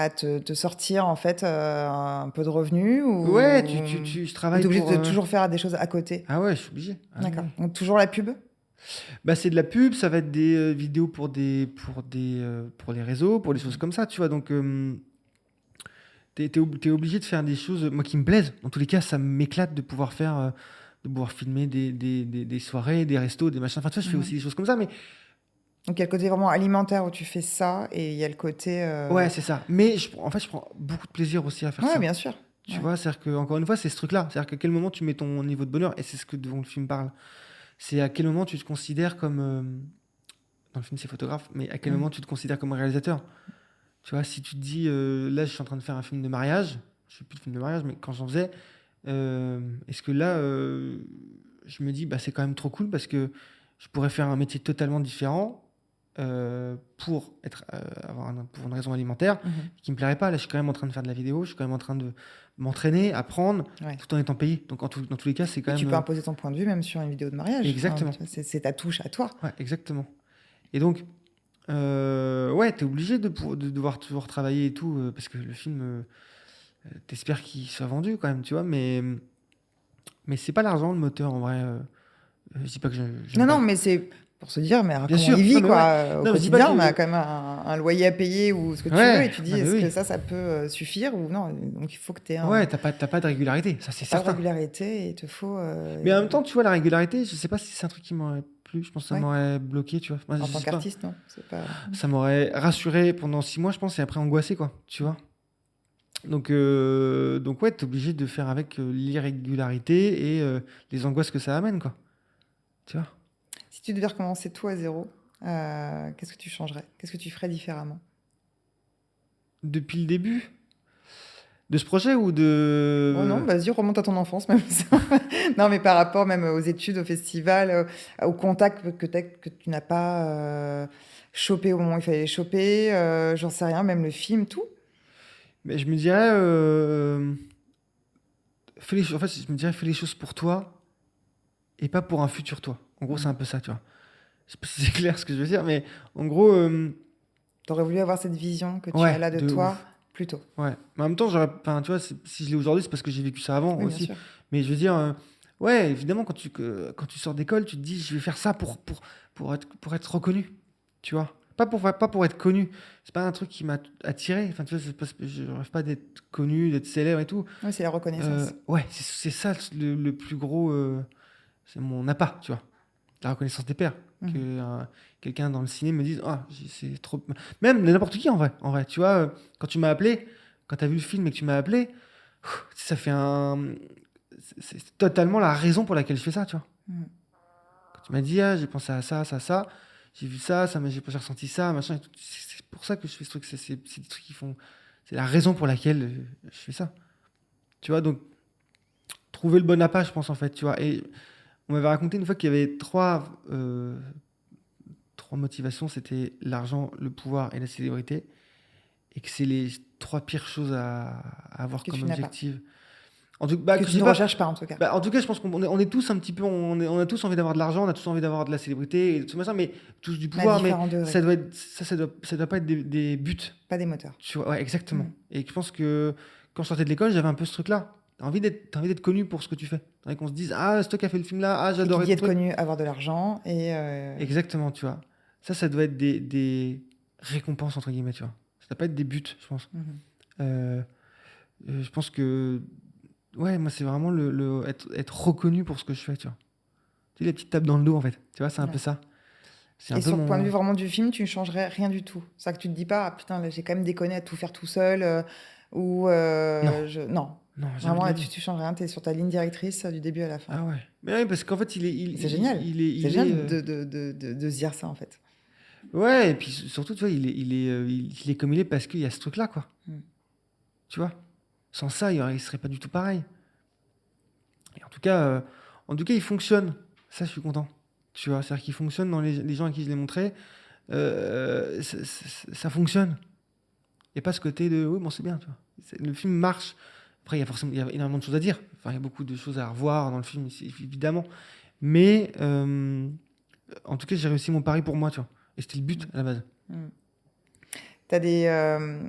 te sortir en fait un peu de revenus ouais, je ou tu travaille es obligé pour... de toujours faire des choses à côté? Ah ouais, je suis obligé. Ah oui, D'accord. oui. Donc, toujours la pub? Bah, c'est de la pub, ça va être des vidéos pour les réseaux, pour des choses comme ça, tu vois. Donc, t'es obligé de faire des choses, moi, qui me plaisent. Dans tous les cas, ça m'éclate de pouvoir filmer des soirées, des restos, des machins. Enfin, tu vois, je fais Mhm. aussi des choses comme ça, mais Donc, il y a le côté vraiment alimentaire où tu fais ça et il y a le côté. ouais, c'est ça. Mais en fait, je prends beaucoup de plaisir aussi à faire Ouais, ça. bien sûr. Tu Ouais. vois, c'est-à-dire que, encore une fois, c'est ce truc-là. C'est-à-dire qu'à quel moment tu mets ton niveau de bonheur, et c'est ce que dont le film parle. C'est à quel moment tu te considères comme. Dans le film, c'est photographe, mais à quel Mhm. moment tu te considères comme réalisateur. Tu vois, si tu te dis, là, je suis en train de faire un film de mariage, je fais plus de film de mariage, mais quand j'en faisais, est-ce que là, je me dis, bah, c'est quand même trop cool parce que je pourrais faire un métier totalement différent pour une raison alimentaire Mhm. qui me plairait pas. Là, je suis quand même en train de faire de la vidéo, je suis quand même en train de m'entraîner, apprendre, Ouais. tout en étant payé. Donc, dans tous les cas, c'est quand Et tu même peux imposer ton point de vue même sur une vidéo de mariage. Enfin, exactement. tu vois, c'est ta touche à toi. Ouais, exactement. Et donc, ouais, t'es obligé de devoir toujours travailler et tout, parce que le film, t'espères qu'il soit vendu quand même, tu vois, mais c'est pas l'argent le moteur en vrai. Je dis pas que j'aime Non, non, pas. mais c'est pour se dire, mais alors, Bien comment sûr. il vit, Non, mais quoi, ouais. au Non, mais je dis pas quotidien, on a que. quand même un loyer à payer ou ce que tu veux, et Ouais, tu dis, non, mais est-ce oui. que ça peut suffire ou non? Donc il faut que tu aies Ouais, t'as pas de régularité, ça c'est pas de certain. régularité et il te faut, Mais en même temps, tu vois, la régularité, je sais pas si c'est un truc qui m'aurait plu. Je pense que ça ouais, m'aurait bloqué, tu vois. Moi, je en tant sais pas. qu'artiste, non, c'est pas. Ça m'aurait rassuré pendant 6 mois, je pense, et après angoissé, quoi. Tu vois. Donc ouais, t'es obligé de faire avec l'irrégularité et les angoisses que ça amène, quoi. Tu vois. Si tu devais recommencer tout à zéro, qu'est-ce que tu changerais? Qu'est-ce que tu ferais différemment? Depuis le début de ce projet ou Oh non, de. vas-y, remonte à ton enfance, même ça. Non, mais par rapport même aux études, au festival, au contact que tu n'as pas chopé au moment où il fallait les choper, j'en sais rien, même le film, tout. Mais je me dirais, en fait, je me dirais, fais les choses pour toi et pas pour un futur toi. En gros, c'est un Mhm. peu ça, tu vois. Je sais pas si c'est clair ce que je veux dire, mais en gros, T'aurais voulu avoir cette vision que tu as ouais, là de de toi ouf. plus tôt. Ouais. Mais en même temps, enfin, tu vois, si je l'ai aujourd'hui, c'est parce que j'ai vécu ça avant Oui, bien aussi. sûr. Mais je veux dire, ouais, évidemment, quand tu sors d'école, tu te dis, je vais faire ça pour être reconnu, tu vois. Pas pour être connu. C'est pas un truc qui m'a attiré. Enfin, tu vois, je rêve pas d'être connu, d'être célèbre et tout. Oui, c'est la reconnaissance. Ouais, c'est ça le plus gros. C'est mon appât, tu vois. La reconnaissance des pairs. Que Mhm. quelqu'un dans le ciné me dise, ah, c'est trop. Même n'importe qui en vrai. Tu vois, quand tu m'as appelé, quand tu as vu le film et que tu m'as appelé, ça fait un. C'est totalement la raison pour laquelle je fais ça, tu vois. Mhm. Quand tu m'as dit, ah, j'ai pensé à ça, j'ai vu ça, j'ai ressenti ça, machin. Et tout. C'est pour ça que je fais ce truc. C'est des trucs qui font. C'est la raison pour laquelle je fais ça. Tu vois, donc trouver le bon appât, je pense, en fait, tu vois. Et on m'avait raconté une fois qu'il y avait trois motivations, c'était l'argent, le pouvoir et la célébrité, et que c'est les trois pires choses à avoir Que comme tu n'as pas. objectif. En tout, bah, Que que tu j'ai ne pas, recherches pas, en tout cas. bah, en tout cas, je pense qu'on est tous un petit peu, on a tous envie d'avoir de l'argent, on a tous envie d'avoir de la célébrité, et tout machin, mais tous du Mais à pouvoir, mais différents degrés, ça doit pas être des buts. pas des moteurs. Tu vois, ouais, exactement. Mhm. Et je pense que quand je sortais de l'école, j'avais un peu ce truc-là. T'as envie d'être connu pour ce que tu fais. T'as envie qu'on se dise, ah, c'est toi qui as fait le film là, ah, Et qui j'adorais dit ton être truc. connu, avoir de l'argent et Exactement, tu vois. Ça doit être des récompenses, entre guillemets, tu vois. Ça doit pas être des buts, je pense. mhm. Euh, je pense que, ouais, moi, c'est vraiment être reconnu pour ce que je fais, tu vois. Tu sais, les petites tapes dans le dos, en fait. Tu vois, c'est un peu Ouais. ça. C'est un Et peu sur le point de vue mon. vraiment du film, tu ne changerais rien du tout. C'est ça que tu te dis pas, ah putain, là, j'ai quand même déconné à tout faire tout seul, ou Non, non, non, jamais vraiment, de la là, vie. tu changes rien, tu es sur ta ligne directrice du début à la fin. Ah ouais. Mais oui, parce qu'en fait, il est. Et c'est génial. C'est Il est génial de se dire ça, en fait. ouais, et puis surtout, tu vois, il est comme il est parce qu'il y a ce truc-là, quoi. Mm. Tu vois? Sans ça, il serait pas du tout pareil. Et en tout cas, il fonctionne. Ça, je suis content. Tu vois, c'est-à-dire qu'il fonctionne dans les gens à qui je l'ai montré. Ça fonctionne. Il n'y a pas ce côté de oui, bon, c'est bien, tu vois. Le film marche. Après, il y a énormément de choses à dire. Enfin, il y a beaucoup de choses à revoir dans le film, évidemment. Mais en tout cas, j'ai réussi mon pari pour moi, tu vois. Et c'était le but à la base. Mm. T'as des.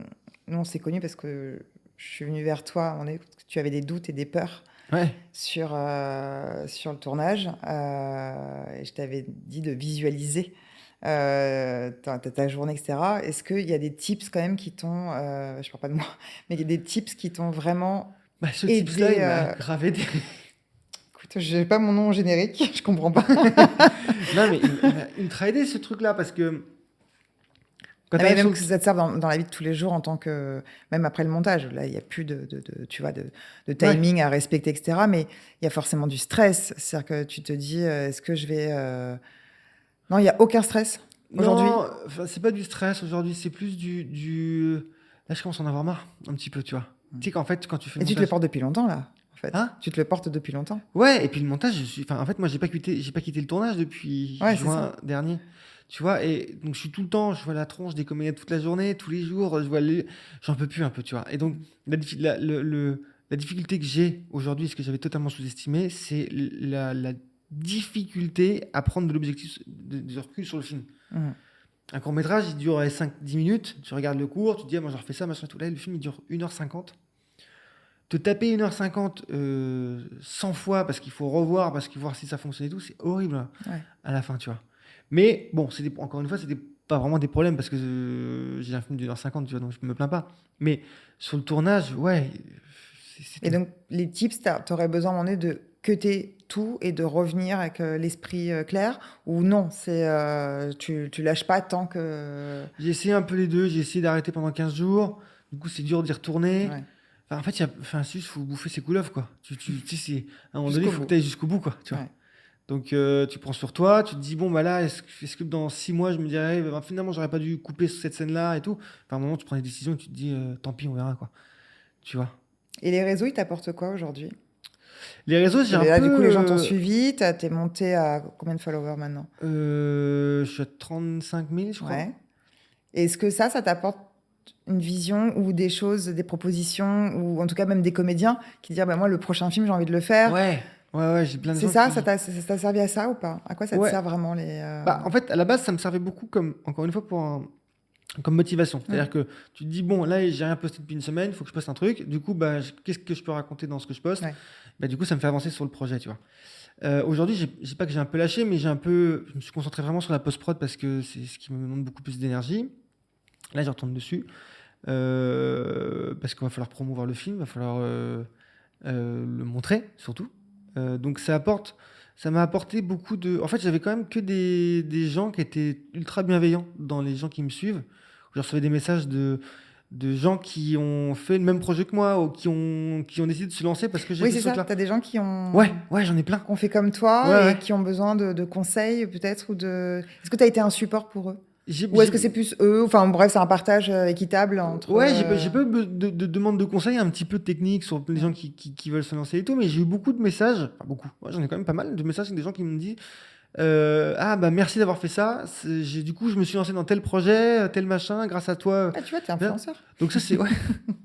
Nous, on s'est connus parce que je suis venue vers toi, parce que tu avais des doutes et des peurs Ouais. sur le tournage. Et je t'avais dit de visualiser ta journée, etc. Est-ce qu'il y a des tips quand même qui t'ont, je parle pas de moi, mais il y a des tips qui t'ont vraiment Bah, ce tips-là, aidé il m'a grave aidé. Écoute, j'ai pas mon nom générique, je comprends pas. Non, mais il m'a ultra aidé ce truc-là parce que quand Ah, tu mais arrives sur même le. que ça te serve dans la vie de tous les jours en tant que. Même après le montage, là, il n'y a plus tu vois, de Ouais. timing à respecter, etc. Mais il y a forcément du stress. C'est-à-dire que tu te dis, est-ce que je vais. Non, il n'y a aucun stress aujourd'hui. Non, enfin, c'est pas du stress aujourd'hui, c'est plus du. Là, je commence à en avoir marre, un petit peu, tu vois. Tu sais qu'en fait, quand tu fais Et le tu te le montage. portes depuis longtemps, là, en fait. Hein? Tu te le portes depuis longtemps. Ouais, et puis le montage, enfin, en fait, moi, j'ai pas quitté le tournage depuis Ouais, c'est juin ça. dernier. Tu vois, et donc je suis tout le temps, je vois la tronche des comédiens toute la journée, tous les jours, j'en peux plus un peu, tu vois. Et donc, la difficulté que j'ai aujourd'hui, ce que j'avais totalement sous-estimé, c'est la difficulté à prendre de l'objectif, du recul sur le film. Mhm. Un court-métrage, il dure 5-10 minutes, tu regardes le cours, tu te dis, ah, moi, je refais ça, machin, tout. Là, le film, il dure 1h50. Te taper 1h50 100 fois parce qu'il faut revoir, parce qu'il faut voir si ça fonctionne et tout, c'est horrible Ouais. à la fin, tu vois. Mais bon, encore une fois, c'était pas vraiment des problèmes parce que j'ai un film d'1h50, tu vois, donc je me plains pas. Mais sur le tournage, ouais, Et donc, les tips, t'aurais besoin à un moment donné de cutter tout et de revenir avec l'esprit clair, ou non, tu lâches pas tant que... J'ai essayé un peu les deux. J'ai essayé d'arrêter pendant 15 jours. Du coup, c'est dur d'y retourner. Ouais, Enfin, en fait, il faut bouffer ses couleuvres, quoi. Tu sais, à un moment donné, il jusqu'au faut que bout. tu ailles jusqu'au bout, quoi. Tu vois. Ouais. Donc, tu prends sur toi, tu te dis, bon, bah là, est-ce que dans 6 mois, je me dirais, bah, finalement, j'aurais pas dû couper cette scène-là et tout. Enfin, à un moment, tu prends des décisions et tu te dis, tant pis, on verra, quoi. Tu vois. Et les réseaux, ils t'apportent quoi aujourd'hui? Les réseaux, Parce j'ai que un là, du coup, les gens t'ont peu. suivi, t'es monté à combien de followers maintenant? Je suis à 35 000, je crois. Ouais. Et est-ce que ça t'apporte une vision ou des choses, des propositions, ou en tout cas même des comédiens qui disent, ah, bah, moi, le prochain film, j'ai envie de le faire. Ouais, ouais, j'ai plein de C'est gens ça, ça qui. t'a servi à ça ou pas? À quoi ça te Ouais. sert vraiment Bah, en fait, à la base, ça me servait beaucoup encore une fois, comme motivation. C'est-à-dire que tu te dis, bon, là, j'ai rien posté depuis une semaine, il faut que je poste un truc. Du coup, bah, qu'est-ce que je peux raconter dans ce que je poste? Ouais. Bah, du coup, ça me fait avancer sur le projet, tu vois. Aujourd'hui, je sais pas que j'ai un peu lâché, mais je me suis concentré vraiment sur la post-prod parce que c'est ce qui me demande beaucoup plus d'énergie. Là, je retourne dessus. Parce qu'il va falloir promouvoir le film, il va falloir le montrer, surtout. Donc ça m'a apporté beaucoup de... En fait, j'avais quand même que des gens qui étaient ultra bienveillants dans les gens qui me suivent. Je recevais des messages de gens qui ont fait le même projet que moi ou qui ont décidé de se lancer parce que j'ai Oui, fait c'est ce ça. truc-là. T'as des gens qui Ouais, ouais, j'en ai plein. ont fait comme Ouais, toi et ouais. qui ont besoin de conseils peut-être ou de... Est-ce que tu as été un support pour eux? J'ai, Ou est-ce j'ai- que c'est plus eux? Enfin bref, c'est un partage équitable entre... Ouais, j'ai pas eu de demande de conseils, un petit peu technique sur les gens Ouais. qui veulent se lancer et tout, mais j'ai eu beaucoup de messages, enfin beaucoup, ouais, j'en ai quand même pas mal de messages avec des gens qui me disent ah bah merci d'avoir fait ça, du coup je me suis lancé dans tel projet, tel machin, grâce à toi. Ah, tu vois, t'es Là. influenceur. Donc ça c'est ouais,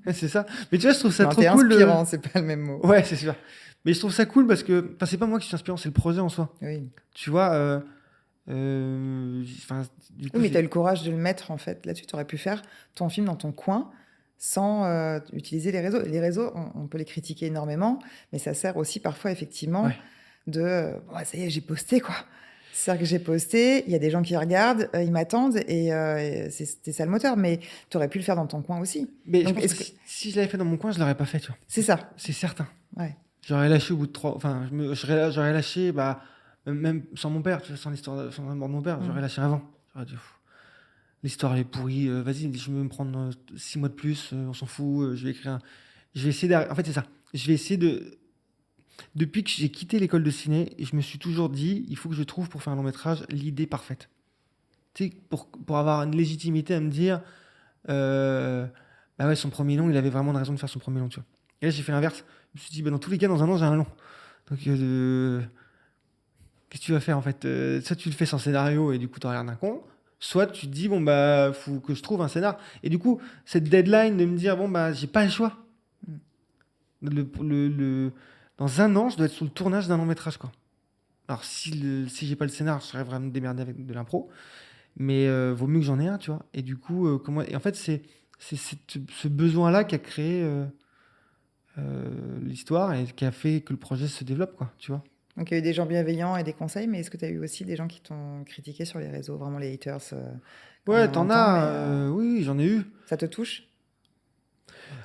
ouais, c'est ça. Mais tu vois, je trouve ça Non, trop t'es cool. inspirant, c'est pas le même mot. Ouais, c'est sûr. Mais je trouve ça cool parce que, enfin, c'est pas moi qui suis inspirant, c'est le projet en soi. Oui. Tu vois, enfin, du Oui, coup mais tu c'est. as eu le courage de le mettre en fait là-dessus. Tu aurais pu faire ton film dans ton coin sans utiliser les réseaux. Les réseaux, on peut les critiquer énormément, mais ça sert aussi parfois effectivement Ouais. de ouais, ça y est, j'ai posté quoi. C'est-à-dire que j'ai posté, il y a des gens qui regardent, ils m'attendent et c'était ça le moteur. Mais tu aurais pu le faire dans ton coin aussi. Mais je Donc pense que est-ce que si je l'avais fait dans mon coin, je l'aurais pas fait, tu vois. c'est ça? C'est certain. Ouais. J'aurais lâché au bout de 3. Enfin, j'aurais lâché, bah, même sans mon père, tu vois, sans la mort de mon père, j'aurais Mm. lâché avant. J'aurais dit, pff, l'histoire elle est pourrie, vas-y, je vais me prendre 6 mois de plus, on s'en fout, je vais écrire. Je vais essayer En fait, c'est ça. Je vais essayer de. Depuis que j'ai quitté l'école de ciné, je me suis toujours dit, il faut que je trouve pour faire un long métrage l'idée parfaite. Tu sais, pour avoir une légitimité à me dire, euh, bah ouais, son premier long, il avait vraiment une raison de faire son premier long, tu vois. Et là, j'ai fait l'inverse. Je me suis dit, bah, dans tous les cas, dans un an, j'ai un long. Donc, qu'est-ce que tu vas faire en fait? Soit tu le fais sans scénario et du coup, tu l'air d'un con. Soit tu te dis, bon, bah, faut que je trouve un scénar. Et du coup, cette deadline de me dire, bon, bah, j'ai pas le choix. Mm. Dans un an, je dois être sur le tournage d'un long métrage, quoi. Alors, si j'ai pas le scénar, je serais vraiment me démerder avec de l'impro. Mais vaut mieux que j'en ai un, tu vois. Et du coup, et en fait, c'est ce besoin-là qui a créé l'histoire et qui a fait que le projet se développe, quoi, tu vois. Donc il y a eu des gens bienveillants et des conseils, mais est-ce que tu as eu aussi des gens qui t'ont critiqué sur les réseaux, vraiment les haters, comme Ouais, on t'en entend, mais as, oui, oui, j'en ai eu. ça te touche?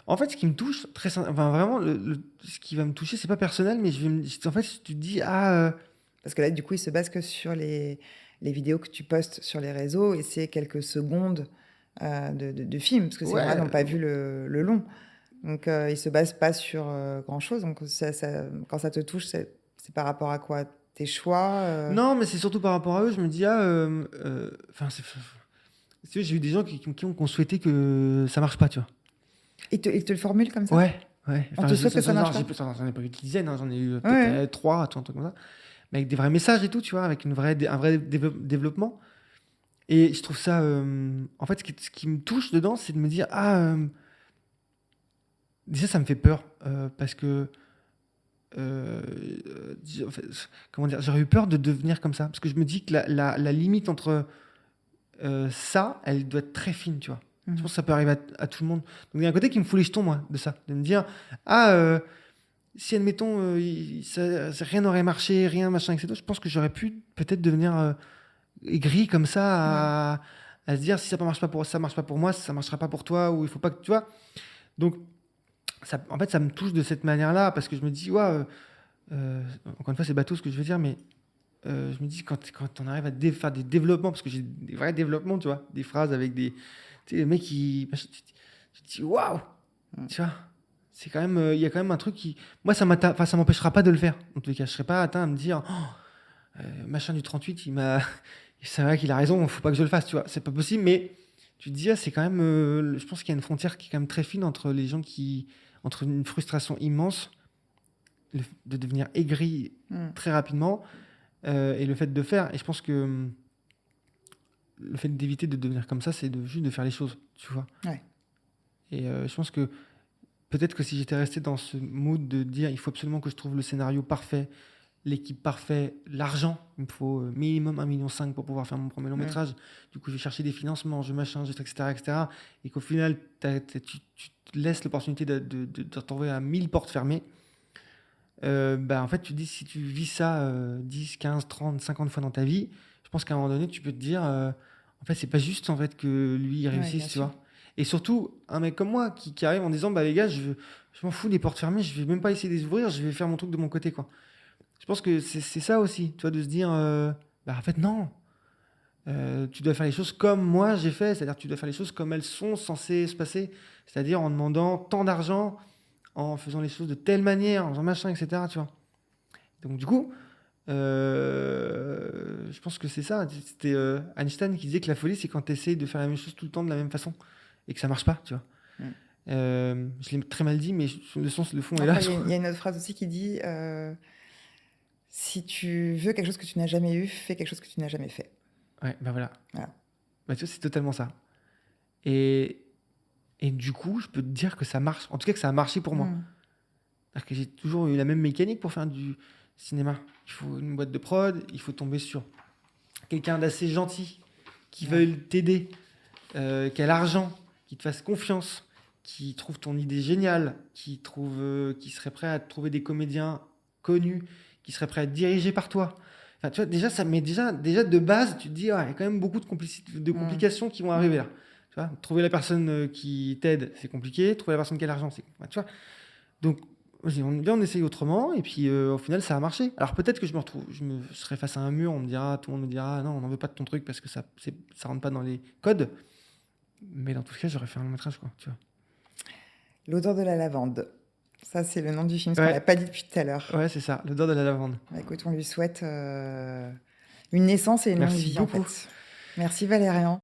En fait, ce qui me touche, enfin, vraiment, ce qui va me toucher, c'est pas personnel, mais en fait, tu te dis, Parce que là, du coup, ils se basent que sur les vidéos que tu postes sur les réseaux et c'est quelques secondes de film, parce que ces gens-là ouais, n'ont pas vu le long. Donc ils se basent pas sur grand-chose. Donc quand ça te touche, c'est par rapport à quoi? Tes choix non, mais c'est surtout par rapport à eux, je me dis, enfin, si tu veux, j'ai eu des gens qui ont souhaité que ça marche pas, tu vois. Ils te le formulent comme ça? Ouais, ouais. On Enfin, te souhaite que ça marche pas? j'en ai pas eu des dizaines, hein, j'en ai eu Ouais, peut-être ouais. 3, un truc comme ça. Mais avec des vrais messages et tout, tu vois, avec un vrai développement. Et je trouve ça. En fait, ce qui me touche dedans, c'est de me dire, déjà, ça me fait peur. Parce que. En fait, comment dire, j'aurais eu peur de devenir comme ça. Parce que je me dis que la limite entre ça, elle doit être très fine, tu vois. Je pense que ça peut arriver à tout le monde. Donc il y a un côté qui me fout les jetons, moi, de ça. De me dire, si admettons, rien n'aurait marché, rien, machin, etc., je pense que j'aurais pu peut-être devenir aigri comme Ouais. ça à se dire si ça marche pas pour moi, ça marchera pas pour toi, ou il faut pas que tu vois. Donc, en fait, ça me touche de cette manière-là parce que je me dis, ouais, encore une fois, c'est bateau ce que je veux dire, mais je me dis, quand on arrive à faire des développements, parce que j'ai des vrais développements, tu vois, des phrases avec des. Tu sais, les mecs qui. Tu te dis, waouh! Mm. Tu vois, c'est quand même. Il y a quand même un truc qui. Moi, enfin, ça m'empêchera pas de le faire. En tout cas, je serai pas atteint à me dire, machin du 38, il m'a. C'est vrai qu'il a raison, faut pas que je le fasse, tu vois. C'est pas possible, mais tu te dis, ah, c'est quand même. Je pense qu'il y a une frontière qui est quand même très fine entre les gens qui. Entre une frustration immense, de devenir aigri Mm. très rapidement, et le fait de faire. Et je pense que le fait d'éviter de devenir comme ça, c'est juste de faire les choses, tu vois. Ouais. Et je pense que peut-être que si j'étais resté dans ce mood de dire il faut absolument que je trouve le scénario parfait, l'équipe parfaite, l'argent, il me faut minimum 1,5 million pour pouvoir faire mon premier long Mm. métrage. Du coup, je vais chercher des financements, je machin, etc., etc., etc. Et qu'au final, tu te laisses l'opportunité de te retrouver à 1000 portes fermées. Bah, en fait, tu te dis, si tu vis ça 10, 15, 30, 50 fois dans ta vie, je pense qu'à un moment donné, tu peux te dire, en fait, c'est pas juste en fait que lui il Ouais, bien réussisse, tu sûr. vois. Et surtout, un mec comme moi qui arrive en disant, bah les gars, je m'en fous des portes fermées, je vais même pas essayer de les ouvrir, je vais faire mon truc de mon côté, quoi. Je pense que c'est ça aussi, tu vois, de se dire, bah en fait, non. Tu dois faire les choses comme moi j'ai fait, c'est-à-dire tu dois faire les choses comme elles sont censées se passer, c'est-à-dire en demandant tant d'argent, en faisant les choses de telle manière, en faisant machin, etc. Tu vois. Donc du coup, je pense que c'est ça. C'était Einstein qui disait que la folie, c'est quand tu essayes de faire la même chose tout le temps de la même façon et que ça marche pas, tu vois. Mm. Je l'ai très mal dit, mais le sens, le fond est là. Après, il y a une autre phrase aussi qui dit si tu veux quelque chose que tu n'as jamais eu, fais quelque chose que tu n'as jamais fait. Ouais, bah voilà. Voilà. Bah, tu vois, c'est totalement ça. Et, et du coup, je peux te dire que ça marche. En tout cas, que ça a marché pour moi. Mm. C'est-à-dire que j'ai toujours eu la même mécanique pour faire du cinéma. Il faut une boîte de prod, il faut tomber sur quelqu'un d'assez gentil qui Ouais. veuille t'aider, qui a l'argent, qui te fasse confiance, qui trouve ton idée géniale, qui serait prêt à te trouver des comédiens connus, qui serait prêt à être dirigé par toi. Enfin, tu vois, déjà, ça met déjà de base, tu te dis, ah, il y a quand même beaucoup de Mm. complications qui vont arriver là. Tu vois, trouver la personne qui t'aide, c'est compliqué. Trouver la personne qui a l'argent, c'est compliqué. Tu vois, donc, viens, on essaye autrement, et puis au final, ça a marché. Alors peut-être que je me serai face à un mur, tout le monde me dira, ah, non, on n'en veut pas de ton truc parce que ça rentre pas dans les codes. Mais dans tout cas, j'aurais fait un long métrage, quoi, tu vois. L'odeur de la lavande. Ça, c'est le nom du film, ce qu'on Ouais, n'a pas dit depuis tout à l'heure. ouais, c'est ça, l'odeur de la lavande. Bah, écoute, on lui souhaite une naissance et une longue Merci vie, en beaucoup. fait. Merci Valérian.